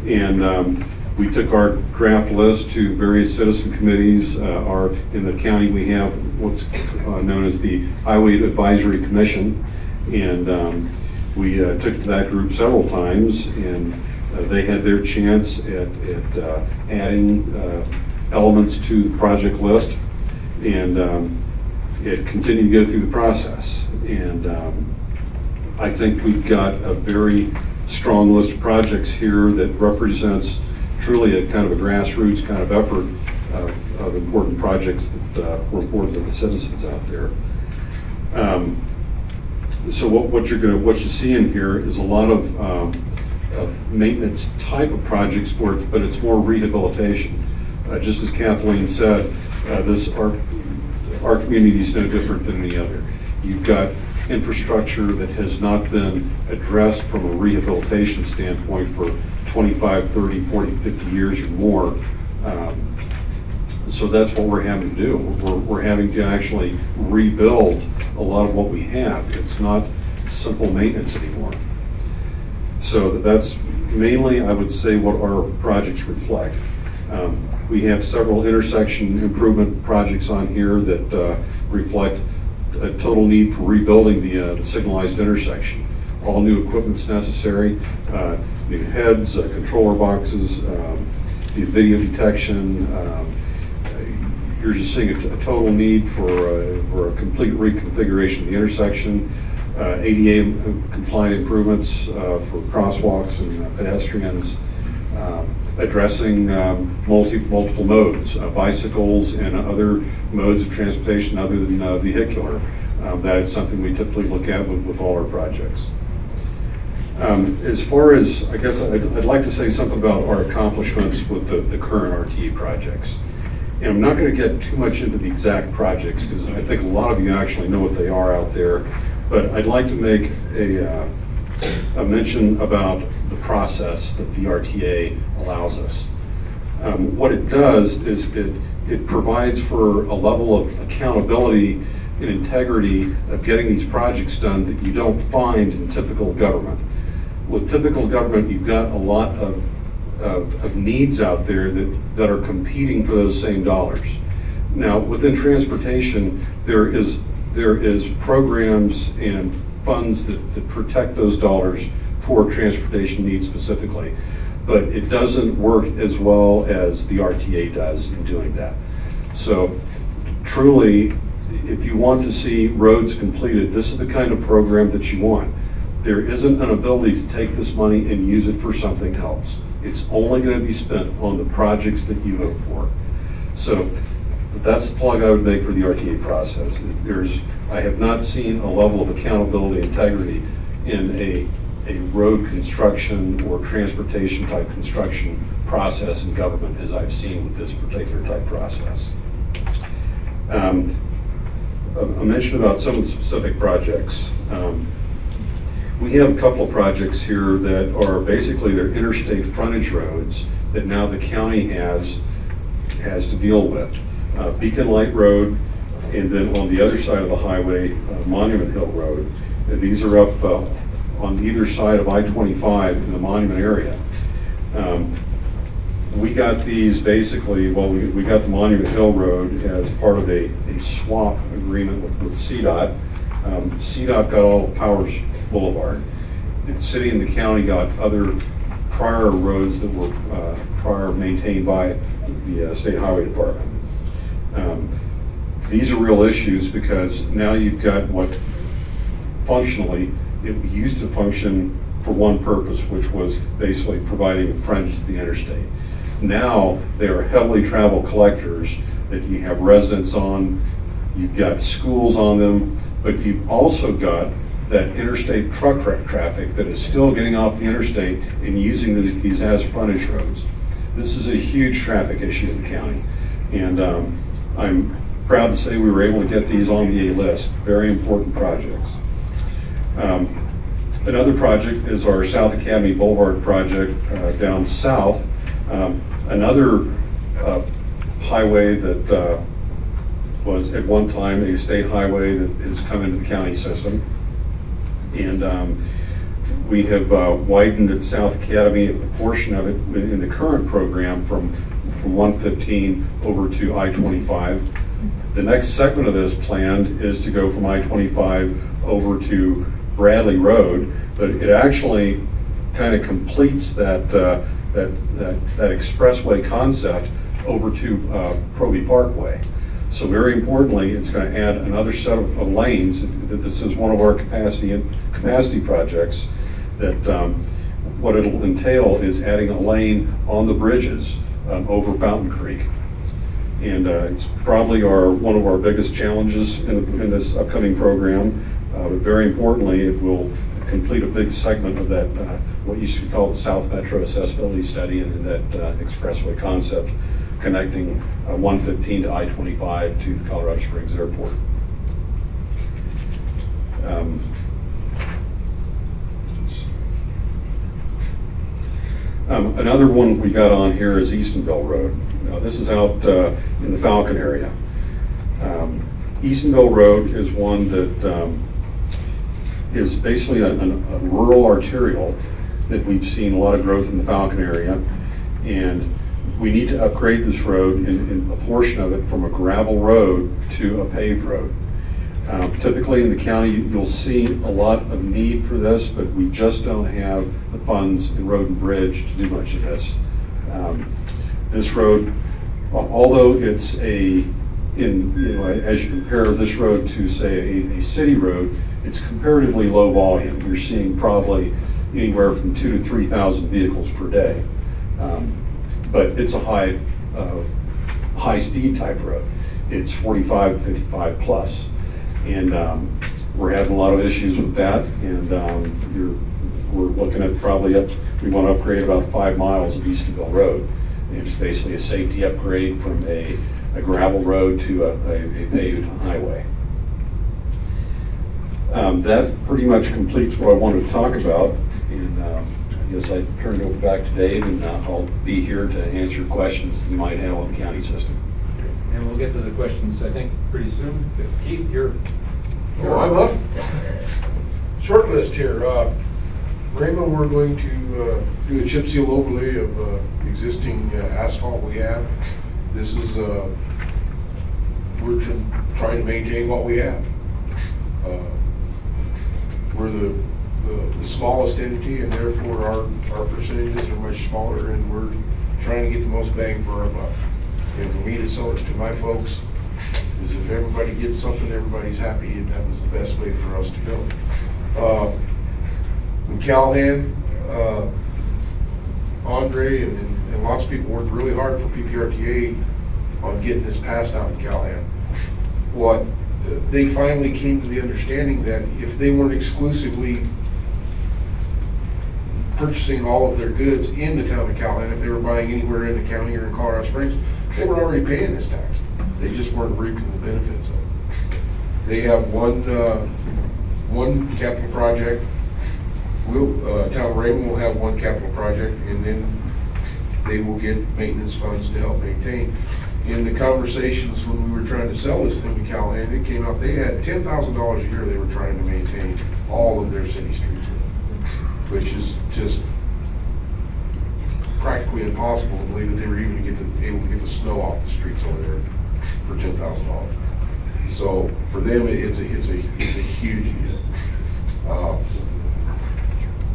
And we took our draft list to various citizen committees. In the county, we have what's known as the Highway Advisory Commission, and we took it to that group several times, and they had their chance at adding elements to the project list, and it continued to go through the process. And I think we've got a very strong list of projects here that represents truly a kind of a grassroots kind of effort of important projects that were important to the citizens out there. So what you see in here is a lot of maintenance type of projects, but it's more rehabilitation. Just as Kathleen said, our community is no different than any other. You've got infrastructure that has not been addressed from a rehabilitation standpoint for 25, 30, 40, 50 years or more. So that's what we're having to do. We're having to actually rebuild a lot of what we have. It's not simple maintenance anymore. So that's mainly, I would say, what our projects reflect. We have several intersection improvement projects on here that reflect a total need for rebuilding the signalized intersection. All new equipment's necessary, new heads, controller boxes, the video detection. You're just seeing a total need for a complete reconfiguration of the intersection, ADA compliant improvements for crosswalks and pedestrians, addressing multiple modes, bicycles and other modes of transportation other than vehicular. That is something we typically look at with all our projects. As far as, I guess I'd like to say something about our accomplishments with the current RTE projects. And I'm not going to get too much into the exact projects because I think a lot of you actually know what they are out there, but I'd like to make a mention about the process that the RTA allows us. What it does is it provides for a level of accountability and integrity of getting these projects done that you don't find in typical government. With typical government, you've got a lot of needs out there that are competing for those same dollars. Now, within transportation, there is programs and funds that protect those dollars for transportation needs specifically, but it doesn't work as well as the RTA does in doing that. So truly, if you want to see roads completed, this is the kind of program that you want. There isn't an ability to take this money and use it for something else. It's only going to be spent on the projects that you vote for. So that's the plug I would make for the RTA process. I have not seen a level of accountability and integrity in a road construction or transportation type construction process in government as I've seen with this particular type process. A mention about some of the specific projects. We have a couple of projects here that are basically they're interstate frontage roads that now the county has to deal with. Beacon Light Road, and then on the other side of the highway, Monument Hill Road. And these are up on either side of I-25 in the Monument area. We got these basically, well, we got the Monument Hill Road as part of a swap agreement with CDOT. CDOT got all of Powers Boulevard. The city and the county got other prior roads that were prior maintained by the State Highway Department. These are real issues because now you've got what functionally, it used to function for one purpose, which was basically providing frontage to the interstate. Now they are heavily traveled collectors that you have residents on, you've got schools on them, but you've also got that interstate truck traffic that is still getting off the interstate and using these as frontage roads. This is a huge traffic issue in the county, and I'm proud to say we were able to get these on the A list. Very important projects. Another project is our South Academy Boulevard project down south. Another highway that was at one time a state highway that has come into the county system. And we have widened at South Academy, a portion of it in the current program from 115 over to I-25. The next segment of this planned is to go from I-25 over to Bradley Road, but it actually kind of completes that expressway concept over to Proby Parkway. So very importantly, it's going to add another set of lanes. This is one of our capacity projects that what it'll entail is adding a lane on the bridges over Fountain Creek. And it's probably one of our biggest challenges in this upcoming program. But very importantly, it will complete a big segment of that, what used to be called the South Metro Accessibility Study, and that expressway concept connecting 115 to I-25 to the Colorado Springs Airport. Another one we got on here is Eastonville Road. Now, this is out in the Falcon area. Eastonville Road is one that is basically a rural arterial that we've seen a lot of growth in the Falcon area, and we need to upgrade this road in a portion of it from a gravel road to a paved road. Typically in the county, you'll see a lot of need for this, but we just don't have the funds in Road and Bridge to do much of this. This road, although it's as you compare this road to, say, a city road, it's comparatively low volume. You're seeing probably anywhere from 2,000 to 3,000 vehicles per day. But it's a high speed type road. It's 45, 55 plus. And we're having a lot of issues with that. And we're looking at we want to upgrade about 5 miles of Eastonville Road. And it's basically a safety upgrade from a gravel road to a paved highway. That pretty much completes what I wanted to talk about. And I guess I turn it over back to Dave, and I'll be here to answer questions that you might have on the county system. And we'll get to the questions, I think, pretty soon. Keith, you're I'm up. Short list here. Raymond, we're going to do a chip seal overlay of existing asphalt we have. This is, we're trying to maintain what we have. We're the smallest entity, and therefore our percentages are much smaller, and we're trying to get the most bang for our buck. And for me to sell it to my folks is if everybody gets something, everybody's happy, and that was the best way for us to go. With Callahan, Andre and lots of people worked really hard for PPRTA on getting this passed out in Callahan. What they finally came to the understanding that if they weren't exclusively purchasing all of their goods in the town of Callahan, if they were buying anywhere in the county or in Colorado Springs, they were already paying this tax. They just weren't reaping the benefits of it. They have one capital project. Town of Raymond will have one capital project, and then they will get maintenance funds to help maintain. In the conversations when we were trying to sell this thing to Callahan, it came out they had $10,000 a year they were trying to maintain all of their city streets with, which is just practically impossible to believe that they were even able to get the snow off the streets over there for $10,000. So for them, it's a huge deal.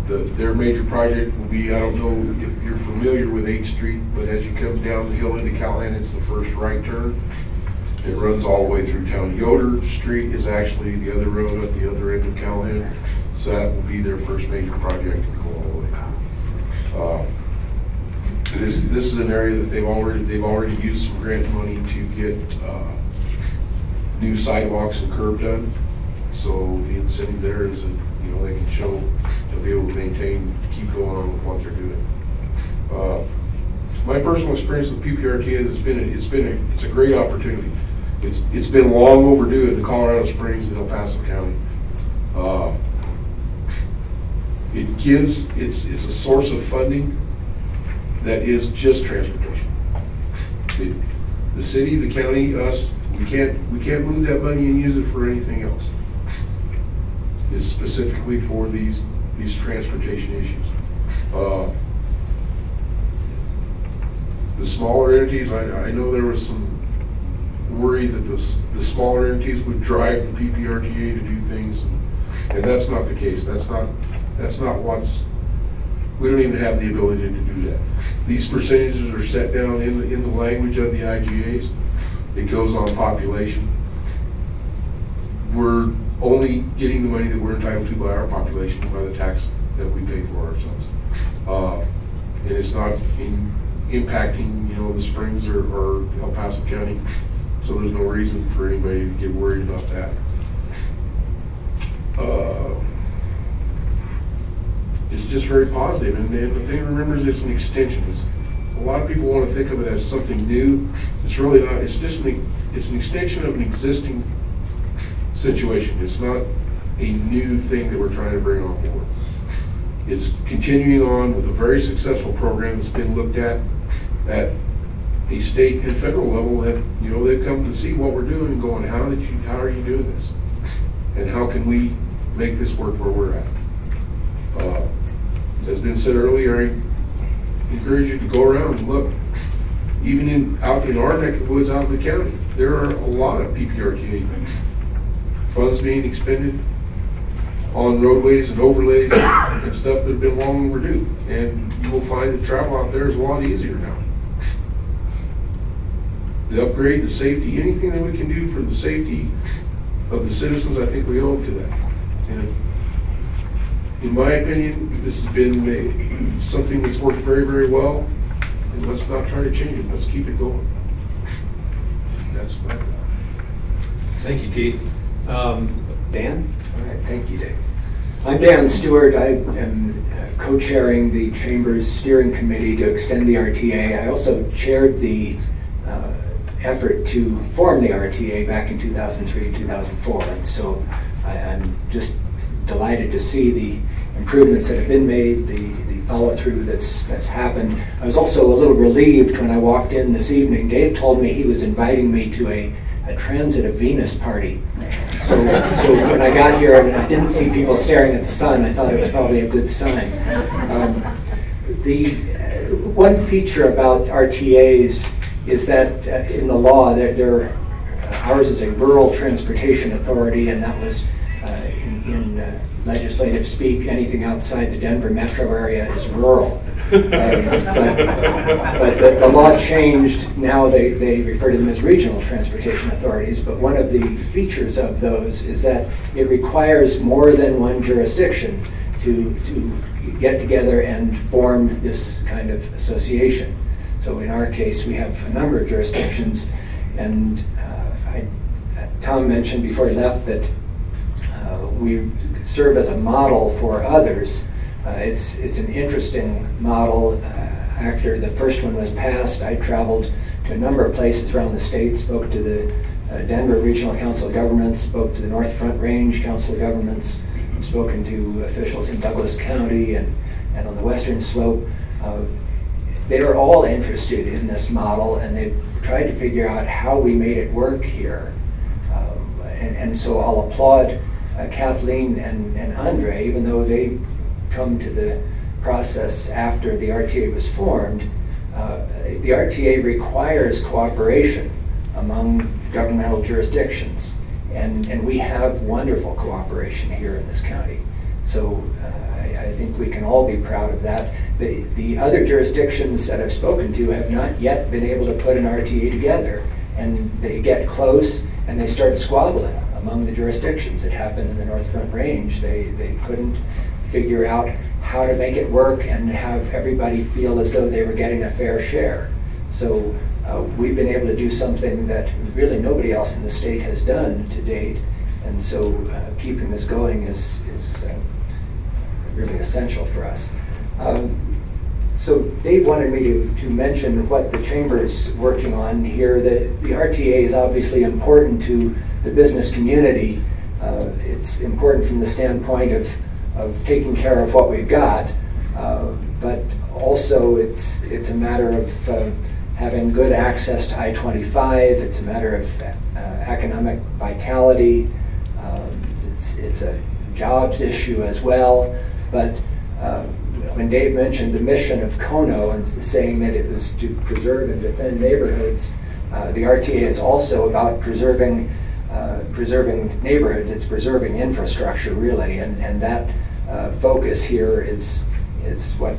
Their major project will be, I don't know if you're familiar with 8th Street, but as you come down the hill into Callahan, it's the first right turn. It runs all the way through town. Yoder Street is actually the other road at the other end of Callahan. So that will be their first major project to go all the way through. This is an area that they've already used some grant money to get new sidewalks and curb done. So the incentive there is that, you know, they can show they'll be able to maintain, keep going on with what they're doing. My personal experience with PPRTA is it's a great opportunity. It's been long overdue in the Colorado Springs and El Paso County. It's a source of funding that is just transportation. The city, the county, us, we can't move that money and use it for anything else. It's specifically for these transportation issues. The smaller entities, I know there was some worry that the smaller entities would drive the PPRTA to do things, and that's not the case. That's not we don't even have the ability to do that. These percentages are set down in the language of the IGAs. It goes on population. We're only getting the money that we're entitled to by our population, by the tax that we pay for ourselves. And it's not impacting, you know, the Springs or El Paso County. So there's no reason for anybody to get worried about that. It's just very positive. And the thing to remember is it's an extension. A lot of people want to think of it as something new. It's really not. It's just it's an extension of an existing situation. It's not a new thing that we're trying to bring on board. It's continuing on with a very successful program that's been looked at a state and federal level. They've come to see what we're doing and going, how are you doing this? And how can we make this work where we're at? As been said earlier, I encourage you to go around and look. Even out in our neck of the woods out in the county, there are a lot of PPRTA funds being expended on roadways and overlays and stuff that have been long overdue. And you will find that travel out there is a lot easier now. The upgrade, the safety, anything that we can do for the safety of the citizens, I think we owe to that. And in my opinion, this has been something that's worked very, very well. And let's not try to change it. Let's keep it going. That's what I've got. Thank you, Keith. Dan? All right, thank you, Dave. I'm Dan Stewart. I am co-chairing the Chamber's steering committee to extend the RTA. I also chaired the effort to form the RTA back in 2003 and 2004. And so I'm just delighted to see the improvements that have been made, the follow-through that's happened. I was also a little relieved when I walked in this evening. Dave told me he was inviting me to a Transit of Venus party. So when I got here and I didn't see people staring at the sun, I thought it was probably a good sign. The one feature about RTAs is that in the law, ours is a rural transportation authority, and that was in legislative speak, anything outside the Denver metro area is rural. But the law changed. Now they refer to them as regional transportation authorities, but one of the features of those is that it requires more than one jurisdiction to get together and form this kind of association. So in our case, we have a number of jurisdictions, and Tom mentioned before he left that we serve as a model for others. It's an interesting model. After the first one was passed, I traveled to a number of places around the state, spoke to the Denver Regional Council of Governments, spoke to the North Front Range Council of Governments, spoken to officials in Douglas County and on the Western Slope. They were all interested in this model, and they tried to figure out how we made it work here. And so I'll applaud Kathleen and Andre, even though they come to the process after the RTA was formed, the RTA requires cooperation among governmental jurisdictions, and we have wonderful cooperation here in this county. So I think we can all be proud of that. The other jurisdictions that I've spoken to have not yet been able to put an RTA together, and they get close and they start squabbling among the jurisdictions. It happened in the North Front Range. They couldn't figure out how to make it work and have everybody feel as though they were getting a fair share. So we've been able to do something that really nobody else in the state has done to date, and so keeping this going is really essential for us. So Dave wanted me to mention what the Chamber's working on here. The RTA is obviously important to the business community. It's important from the standpoint of taking care of what we've got, but also it's a matter of having good access to I-25. It's a matter of economic vitality. It's a jobs issue as well. But when Dave mentioned the mission of KONO and saying that it was to preserve and defend neighborhoods, the RTA is also about preserving neighborhoods. It's preserving infrastructure, really, and that focus here is what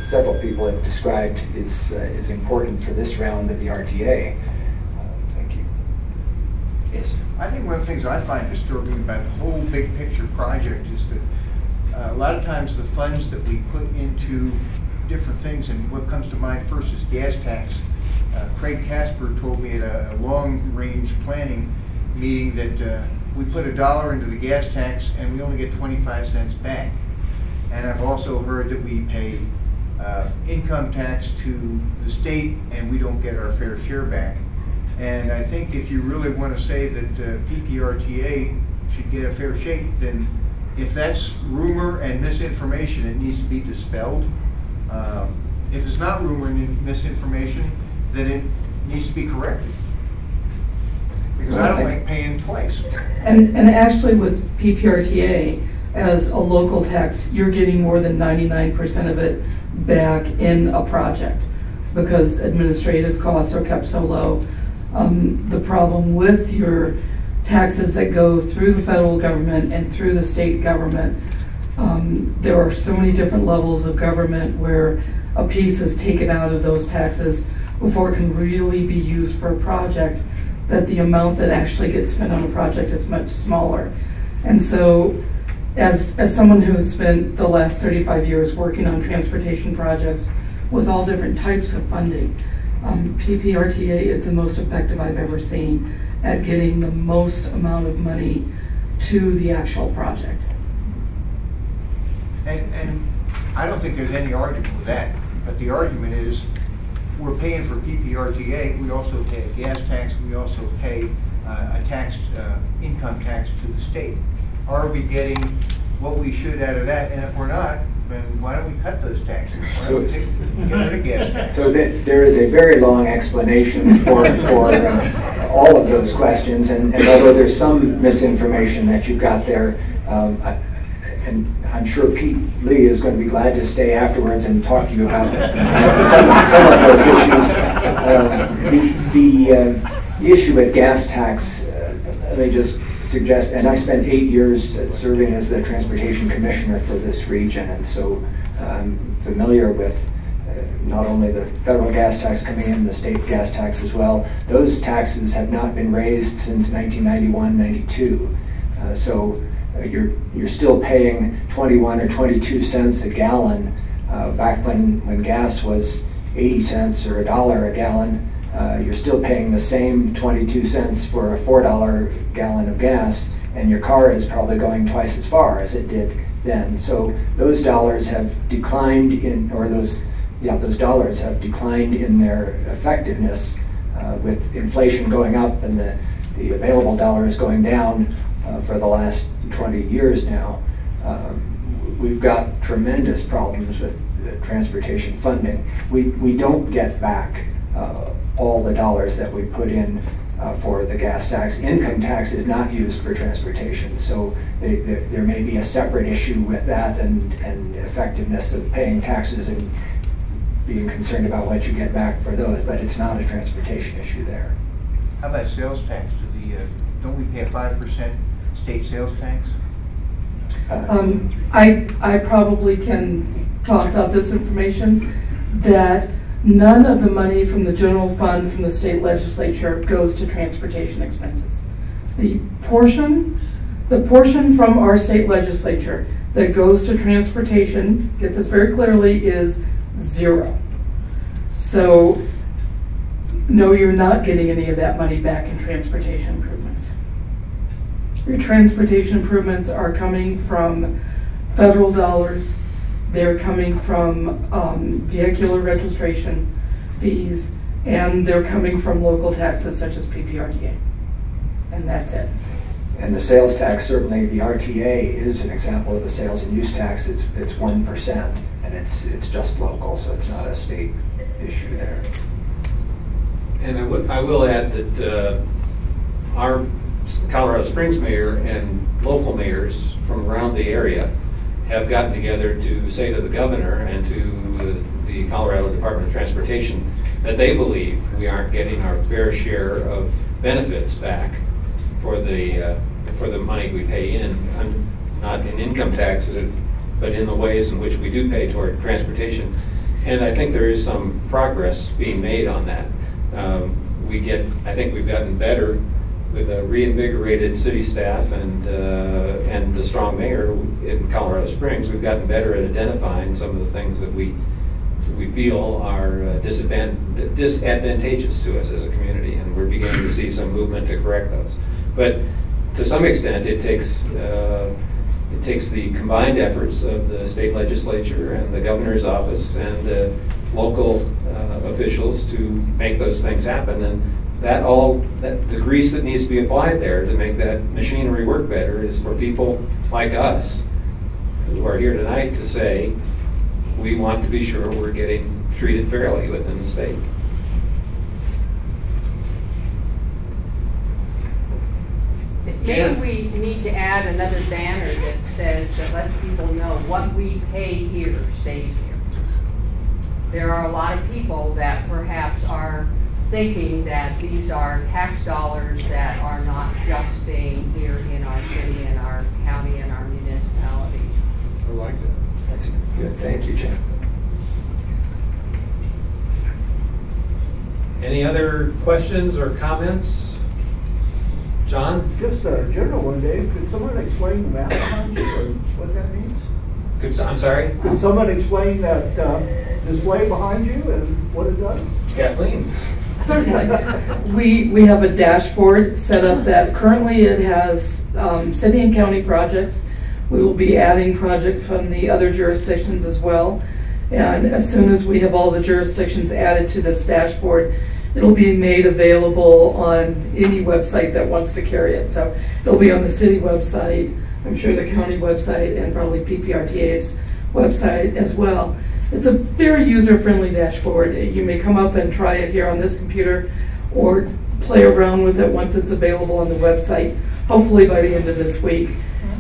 several people have described is important for this round of the RTA. Thank you. Yes. I think one of the things I find disturbing about the whole big picture project is that a lot of times the funds that we put into different things, and what comes to mind first is gas tax. Craig Casper told me at a long-range planning meeting that we put $1 into the gas tax and we only get 25 cents back. And I've also heard that we pay income tax to the state and we don't get our fair share back. And I think if you really want to say that PPRTA should get a fair shake, then if that's rumor and misinformation, it needs to be dispelled. If it's not rumor and misinformation, then it needs to be corrected. Because I don't like paying twice. And actually with PPRTA, as a local tax, you're getting more than 99% of it back in a project because administrative costs are kept so low. The problem with your taxes that go through the federal government and through the state government, there are so many different levels of government where a piece is taken out of those taxes before it can really be used for a project, that the amount that actually gets spent on a project is much smaller. And so as someone who has spent the last 35 years working on transportation projects with all different types of funding, PPRTA is the most effective I've ever seen at getting the most amount of money to the actual project. And I don't think there's any argument with that, but the argument is we're paying for PPRTA, we also pay a gas tax, we also pay a tax, income tax to the state. Are we getting what we should out of that? And if we're not, then why don't we cut those taxes? Why don't we get rid of gas tax? So there is a very long explanation for all of those questions, and although there's some misinformation that you've got there, and I'm sure Pete Lee is going to be glad to stay afterwards and talk to you about some of those issues. The issue with gas tax, let me just suggest, and I spent 8 years serving as the transportation commissioner for this region, and so I'm familiar with not only the federal gas tax coming in, the state gas tax as well. Those taxes have not been raised since 1991-92. So you're still paying 21 or 22 cents a gallon. Back when gas was 80 cents or $1 a gallon, you're still paying the same 22 cents for a $4 gallon of gas, and your car is probably going twice as far as it did then. So those dollars have declined those dollars have declined in their effectiveness with inflation going up and the available dollars going down for the last 20 years now. We've got tremendous problems with transportation funding. We don't get back all the dollars that we put in for the gas tax. Income tax is not used for transportation, so there may be a separate issue with that and effectiveness of paying taxes and being concerned about what you get back for those, but it's not a transportation issue there. How about sales tax? Don't we pay a 5% state sales tax? I probably can toss out this information that none of the money from the general fund from the state legislature goes to transportation expenses. The portion from our state legislature that goes to transportation, get this very clearly, is 0. So no, you're not getting any of that money back in transportation improvements. Your transportation improvements are coming from federal dollars. They're coming from vehicular registration fees, and they're coming from local taxes such as PPRTA. And that's it. And the sales tax, certainly the RTA is an example of a sales and use tax. It's 1%, and it's just local, so it's not a state issue there. And I will add that our Colorado Springs mayor and local mayors from around the area have gotten together to say to the governor and to the Colorado Department of Transportation that they believe we aren't getting our fair share of benefits back for the money we pay in, not in income taxes, but in the ways in which we do pay toward transportation. And I think there is some progress being made on that. I think we've gotten better with a reinvigorated city staff and the strong mayor in Colorado Springs. We've gotten better at identifying some of the things that we feel are disadvantageous to us as a community, and we're beginning to see some movement to correct those. But to some extent, it takes the combined efforts of the state legislature and the governor's office and the local officials to make those things happen. And the grease that needs to be applied there to make that machinery work better is for people like us who are here tonight to say we want to be sure we're getting treated fairly within the state. Maybe we need to add another banner that says, that lets people know what we pay here stays here. There are a lot of people that perhaps are thinking that these are tax dollars that are not just staying here in our city, in our county, and our municipalities. I like that. That's good. Thank you, Jim. Any other questions or comments? John? Just a general one, Dave. Could someone explain the map behind you, or what that means? I'm sorry? Could someone explain that display behind you and what it does? Kathleen? Certainly. We have a dashboard set up that currently it has city and county projects. We will be adding projects from the other jurisdictions as well. And as soon as we have all the jurisdictions added to this dashboard, it'll be made available on any website that wants to carry it. So it'll be on the city website, I'm sure the county website, and probably PPRTA's website as well. It's a very user-friendly dashboard. You may come up and try it here on this computer or play around with it once it's available on the website, hopefully by the end of this week.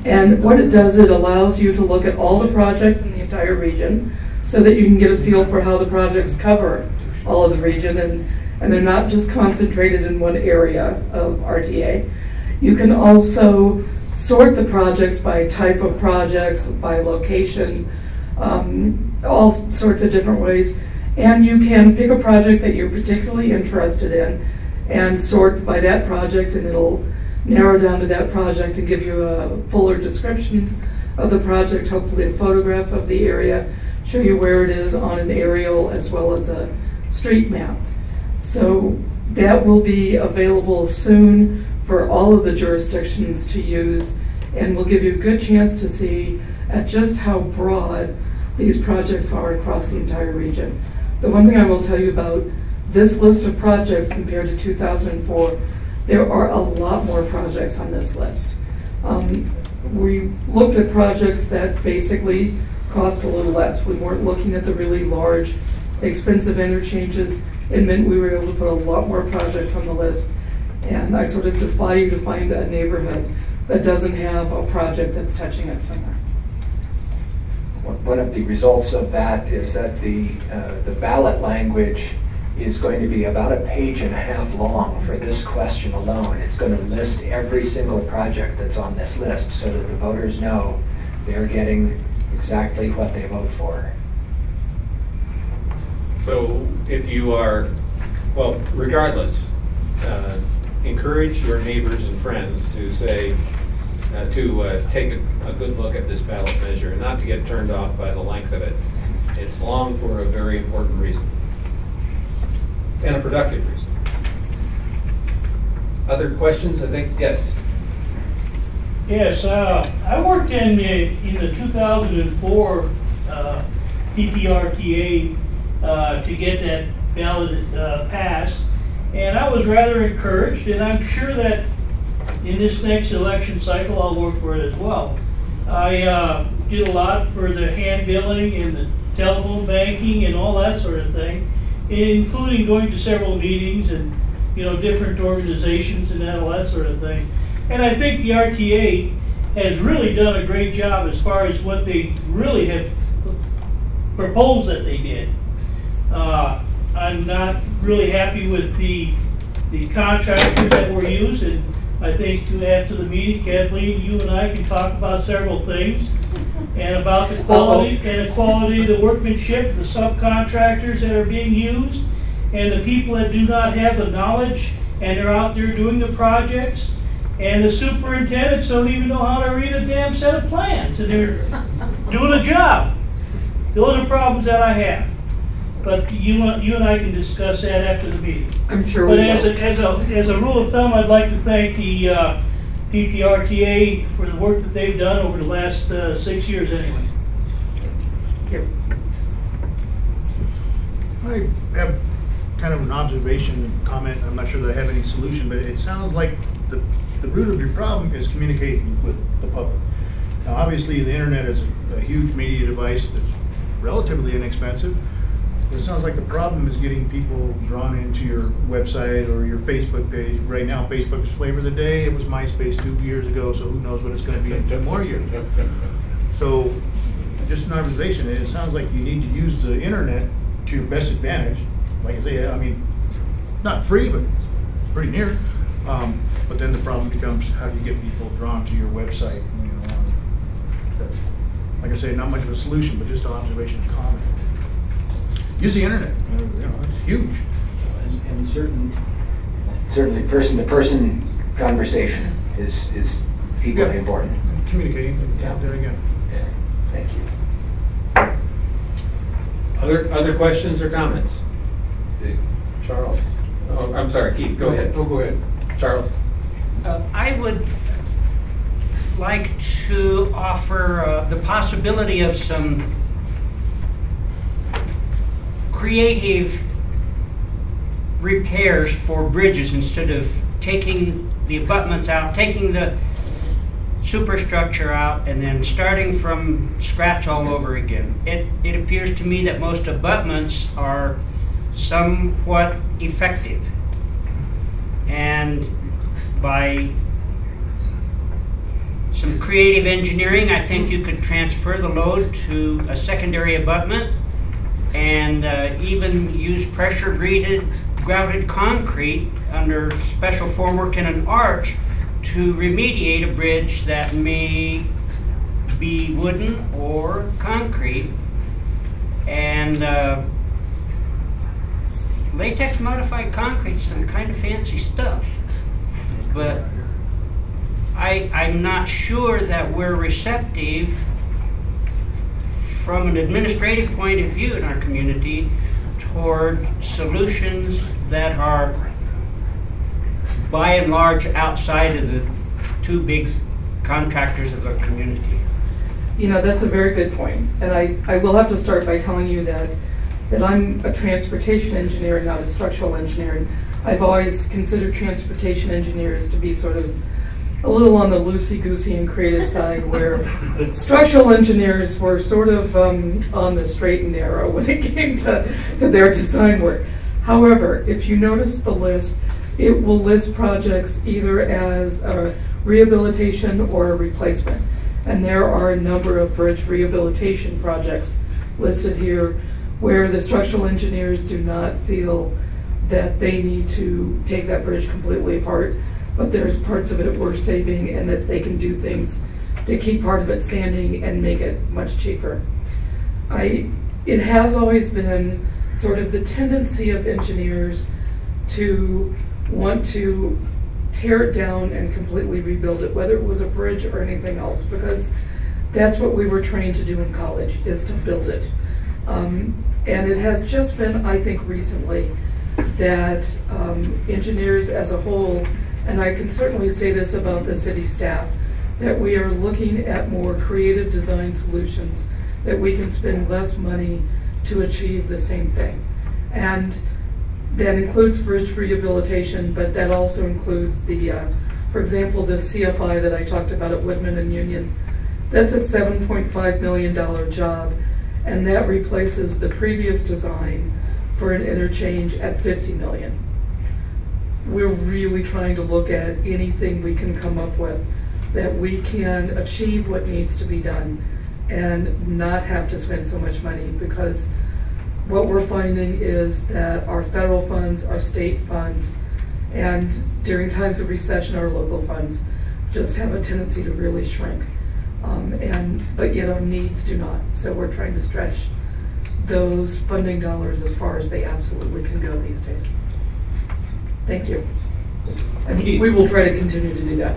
And what it does, it allows you to look at all the projects in the entire region so that you can get a feel for how the projects cover all of the region, and they're not just concentrated in one area of RTA. You can also sort the projects by type of projects, by location, all sorts of different ways. And you can pick a project that you're particularly interested in and sort by that project, and it'll narrow down to that project and give you a fuller description of the project, hopefully a photograph of the area, show you where it is on an aerial as well as a street map. So that will be available soon for all of the jurisdictions to use, and will give you a good chance to see at just how broad these projects are across the entire region. The one thing I will tell you about this list of projects compared to 2004, there are a lot more projects on this list. We looked at projects that basically cost a little less. We weren't looking at the really large, expensive interchanges. It meant we were able to put a lot more projects on the list. And I sort of defy you to find a neighborhood that doesn't have a project that's touching it somewhere. One of the results of that is that the ballot language is going to be about 1.5 pages long for this question alone. It's going to list every single project that's on this list so that the voters know they're getting exactly what they vote for. So if you are, well, regardless, encourage your neighbors and friends to say, to take a good look at this ballot measure and not to get turned off by the length of it. It's long for a very important reason and a productive reason. Other questions? I think, yes. Yes, I worked in the 2004 PPRTA to get that ballot passed, and I was rather encouraged, and I'm sure that in this next election cycle I'll work for it as well. I did a lot for the hand billing and the telephone banking and all that sort of thing, including going to several meetings and different organizations and all that sort of thing. And I think the RTA has really done a great job as far as what they really have proposed that they did. I'm not really happy with the contractors that were used, and I think after the meeting, Kathleen, you and I can talk about several things, and about the quality of the workmanship, the subcontractors that are being used, and the people that do not have the knowledge and are out there doing the projects, and the superintendents don't even know how to read a damn set of plans, and they're doing a job. Those are problems that I have. But you and I can discuss that after the meeting. I'm sure we will. As a rule of thumb, I'd like to thank the PPRTA for the work that they've done over the last 6 years anyway. Thank you. I have kind of an observation and comment. I'm not sure that I have any solution, but it sounds like the root of your problem is communicating with the public. Now, obviously, the internet is a huge media device that's relatively inexpensive. It sounds like the problem is getting people drawn into your website or your Facebook page. Right now, Facebook's flavor of the day. It was MySpace 2 years ago, so who knows what it's going to be in 2 more years. So, just an observation, it sounds like you need to use the internet to your best advantage. Like I say, I mean, not free, but pretty near. But then the problem becomes, how do you get people drawn to your website? Like I say, not much of a solution, but just an observation and comment. Use the internet. It's huge. And certainly person-to-person conversation is equally important. Communicating. Yeah. There again. Yeah. Thank you. Other questions or comments? Charles. Oh, I'm sorry, Keith. Go ahead. Oh, go ahead. Charles. I would like to offer the possibility of some creative repairs for bridges instead of taking the abutments out, taking the superstructure out, and then starting from scratch all over again. It appears to me that most abutments are somewhat effective, and by some creative engineering, I think you could transfer the load to a secondary abutment and even use pressure grouted concrete under special formwork in an arch to remediate a bridge that may be wooden or concrete. And latex modified concrete is some kind of fancy stuff, but I'm not sure that we're receptive from an administrative point of view in our community toward solutions that are by and large outside of the 2 big contractors of our community. That's a very good point. And I will have to start by telling you that I'm a transportation engineer and not a structural engineer. And I've always considered transportation engineers to be sort of a little on the loosey-goosey and creative side, where structural engineers were sort of on the straight and narrow when it came to their design work. However, if you notice the list, it will list projects either as a rehabilitation or a replacement. And there are a number of bridge rehabilitation projects listed here where the structural engineers do not feel that they need to take that bridge completely apart, but there's parts of it we're saving and that they can do things to keep part of it standing and make it much cheaper. It has always been sort of the tendency of engineers to want to tear it down and completely rebuild it, whether it was a bridge or anything else, because that's what we were trained to do in college, is to build it. And it has just been, I think, recently that engineers as a whole, and I can certainly say this about the city staff, that we are looking at more creative design solutions, that we can spend less money to achieve the same thing. And that includes bridge rehabilitation, but that also includes the, for example, the CFI that I talked about at Woodman and Union. That's a $7.5 million job, and that replaces the previous design for an interchange at $50 million. We're really trying to look at anything we can come up with that we can achieve what needs to be done and not have to spend so much money, because what we're finding is that our federal funds, our state funds, and during times of recession, our local funds just have a tendency to really shrink. But yet our needs do not. So we're trying to stretch those funding dollars as far as they absolutely can go these days. Thank you. And Keith. we will try to continue to do that.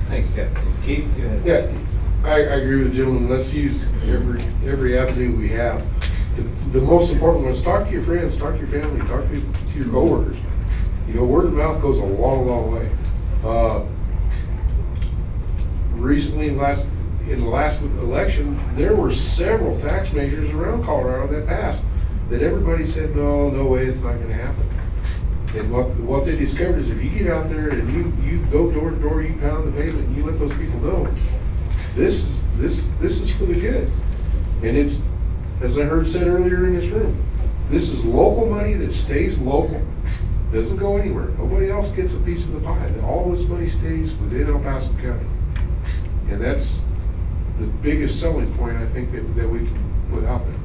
Thanks, Kathleen. Keith, you had. Yeah, I agree with the gentleman. Let's use every avenue we have. The most important one is talk to your friends, talk to your family, talk to your coworkers. You know, word of mouth goes a long, long way. Recently, in the last election, there were several tax measures around Colorado that passed that everybody said, no way, it's not going to happen. And what they discovered is if you get out there and you go door to door, you pound the pavement, and you let those people know, this is for the good. And it's, as I heard said earlier in this room, this is local money that stays local. Doesn't go anywhere. Nobody else gets a piece of the pie. All this money stays within El Paso County. And that's the biggest selling point, I think, that we can put out there.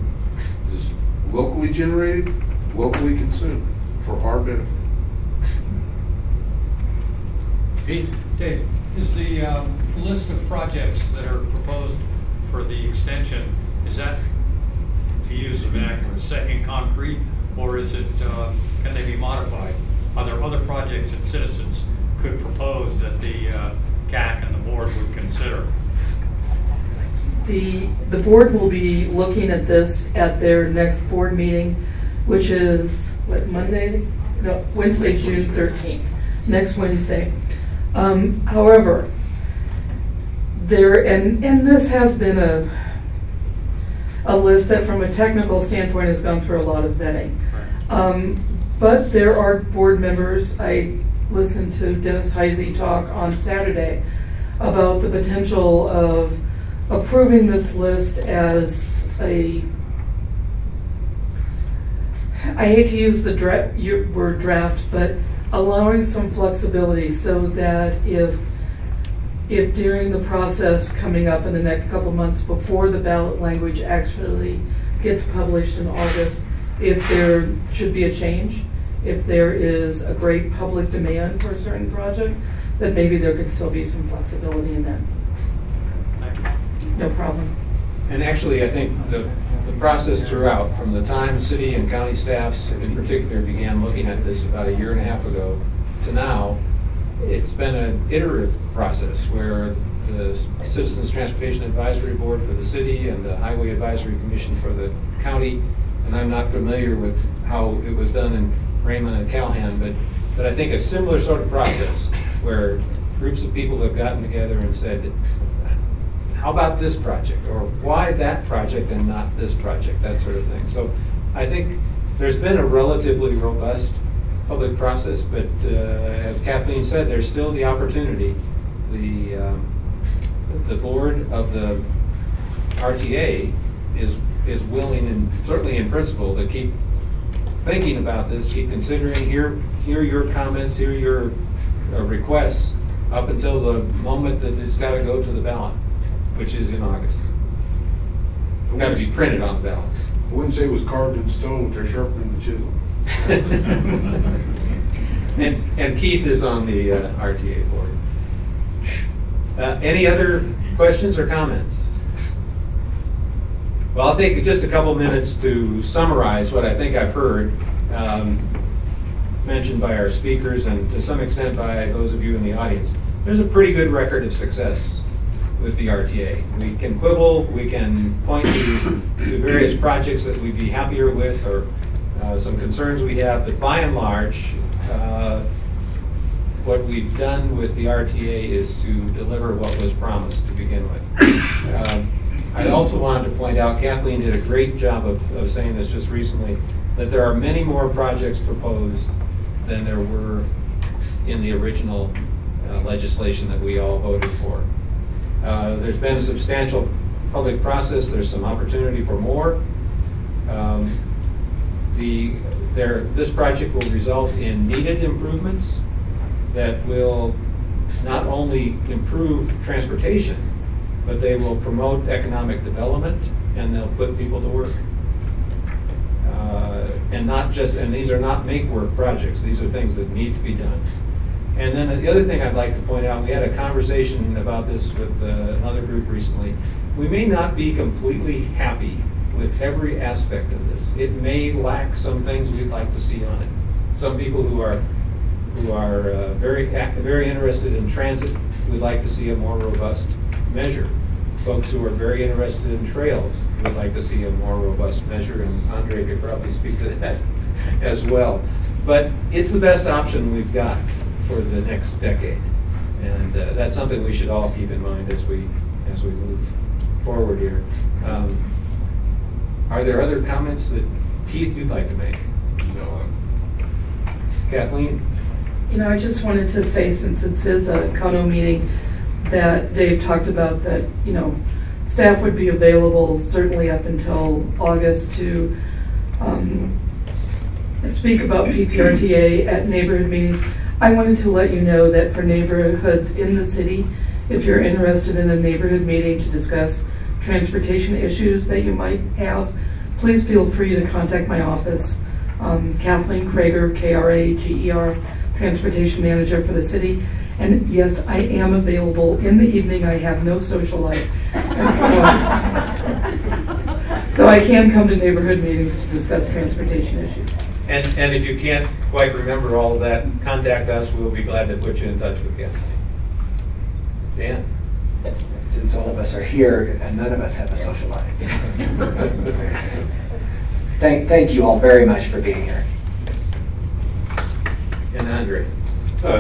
This is locally generated, locally consumed for our benefit. Pete? Dave, is the list of projects that are proposed for the extension, is that, to use the vernacular, set in concrete, or is it, can they be modified? Are there other projects that citizens could propose that the CAC and the board would consider? The board will be looking at this at their next board meeting, which is, what, Monday? No, Wednesday, June 13th, next Wednesday. However, and this has been a list that from a technical standpoint has gone through a lot of vetting. But there are board members, I listened to Dennis Heisey talk on Saturday about the potential of approving this list as I hate to use the word draft, but allowing some flexibility so that if during the process coming up in the next couple months before the ballot language actually gets published in August, if there should be a change, if there is a great public demand for a certain project, then maybe there could still be some flexibility in that. No problem. And actually, I think the process throughout, from the time city and county staffs in particular began looking at this about 1.5 years ago to now, it's been an iterative process where the Citizens Transportation Advisory Board for the city and the Highway Advisory Commission for the county, and I'm not familiar with how it was done in Raymond and Callahan, but I think a similar sort of process where groups of people have gotten together and said, how about this project? Or why that project and not this project? That sort of thing. So I think there's been a relatively robust public process, but as Kathleen said, there's still the opportunity. The board of the RTA is willing, and certainly in principle, to keep thinking about this, keep considering, hear your comments, hear your requests up until the moment that it's got to go to the ballot, which is in August. It's got to be printed on the ballot. I wouldn't say it was carved in stone, but they're sharpening the chisel. And Keith is on the RTA board. Any other questions or comments? Well, I'll take just a couple minutes to summarize what I think I've heard mentioned by our speakers and to some extent by those of you in the audience. There's a pretty good record of success with the RTA. We can quibble, we can point to various projects that we'd be happier with or some concerns we have, but by and large, what we've done with the RTA is to deliver what was promised to begin with. I also wanted to point out, Kathleen did a great job of saying this just recently, that there are many more projects proposed than there were in the original legislation that we all voted for. There's been a substantial public process. There's some opportunity for more. This project will result in needed improvements that will not only improve transportation, but they will promote economic development and they'll put people to work. And these are not make-work projects. These are things that need to be done. And then the other thing I'd like to point out, we had a conversation about this with another group recently. We may not be completely happy with every aspect of this. It may lack some things we'd like to see on it. Some people who are very interested in transit would like to see a more robust measure. Folks who are very interested in trails would like to see a more robust measure, and Andre could probably speak to that as well. But it's the best option we've got for the next decade, and that's something we should all keep in mind as we move forward here. Are there other comments that Keith you'd like to make? No. Kathleen? You know, I just wanted to say, since this is a CONO meeting, that Dave talked about that, you know, staff would be available certainly up until August to speak about PPRTA at neighborhood meetings. I wanted to let you know that for neighborhoods in the city, if you're interested in a neighborhood meeting to discuss transportation issues that you might have, please feel free to contact my office. Kathleen Krager, K-R-A-G-E-R, Transportation Manager for the city. And yes, I am available in the evening. I have no social life. And so I can come to neighborhood meetings to discuss transportation issues. And if you can't quite remember all of that, contact us. We'll be glad to put you in touch with Kathleen. Dan? Since all of us are here and none of us have a social life. Thank you all very much for being here. And Andre?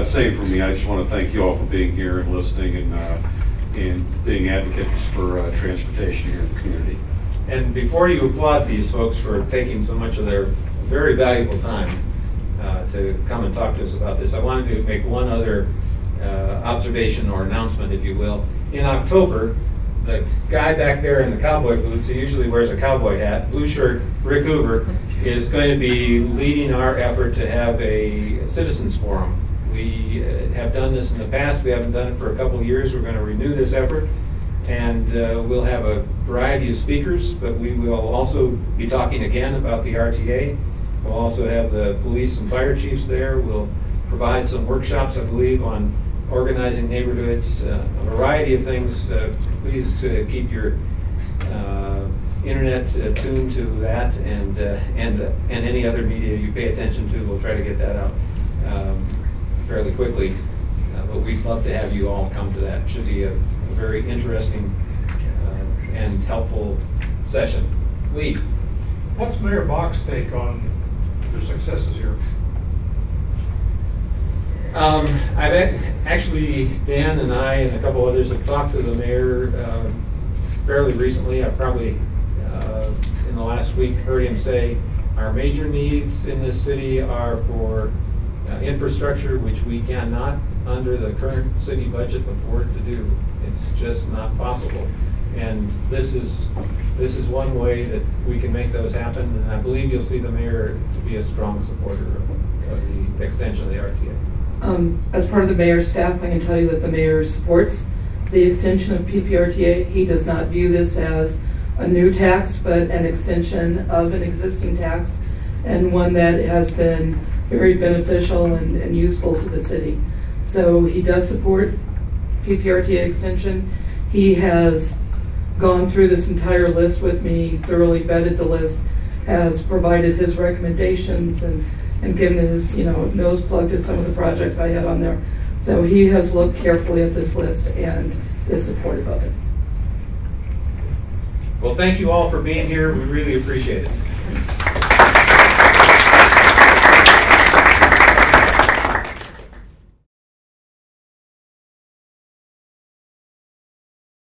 Same for me. I just want to thank you all for being here and listening and being advocates for transportation here in the community. And before you applaud these folks for taking so much of their very valuable time to come and talk to us about this, I wanted to make one other observation or announcement, if you will. In October, the guy back there in the cowboy boots, he usually wears a cowboy hat, blue shirt, Rick Hoover, is going to be leading our effort to have a citizens forum. We have done this in the past. We haven't done it for a couple of years. We're going to renew this effort, and we'll have a variety of speakers, but we will also be talking again about the RTA. We'll also have the police and fire chiefs there. We'll provide some workshops, I believe, on organizing neighborhoods, a variety of things. Please keep your internet tuned to that, and any other media you pay attention to. We'll try to get that out fairly quickly, but we'd love to have you all come to that. It should be a very interesting and helpful session. Lee? What's Mayor Bach's take on the successes here? I've actually, Dan and I and a couple others have talked to the mayor fairly recently. I've probably, in the last week, heard him say our major needs in this city are for infrastructure, which we cannot, under the current city budget, afford to do. It's just not possible. And this is this is one way that we can make those happen, and I believe you'll see the mayor to be a strong supporter of the extension of the RTA. As part of the mayor's staff, I can tell you that the mayor supports the extension of PPRTA. He does not view this as a new tax, but an extension of an existing tax, and one that has been very beneficial and useful to the city. So he does support PPRTA extension. He has gone through this entire list with me, thoroughly vetted the list, has provided his recommendations and given his nose plug to some of the projects I had on there. So he has looked carefully at this list and is supportive of it. Well, thank you all for being here. We really appreciate it.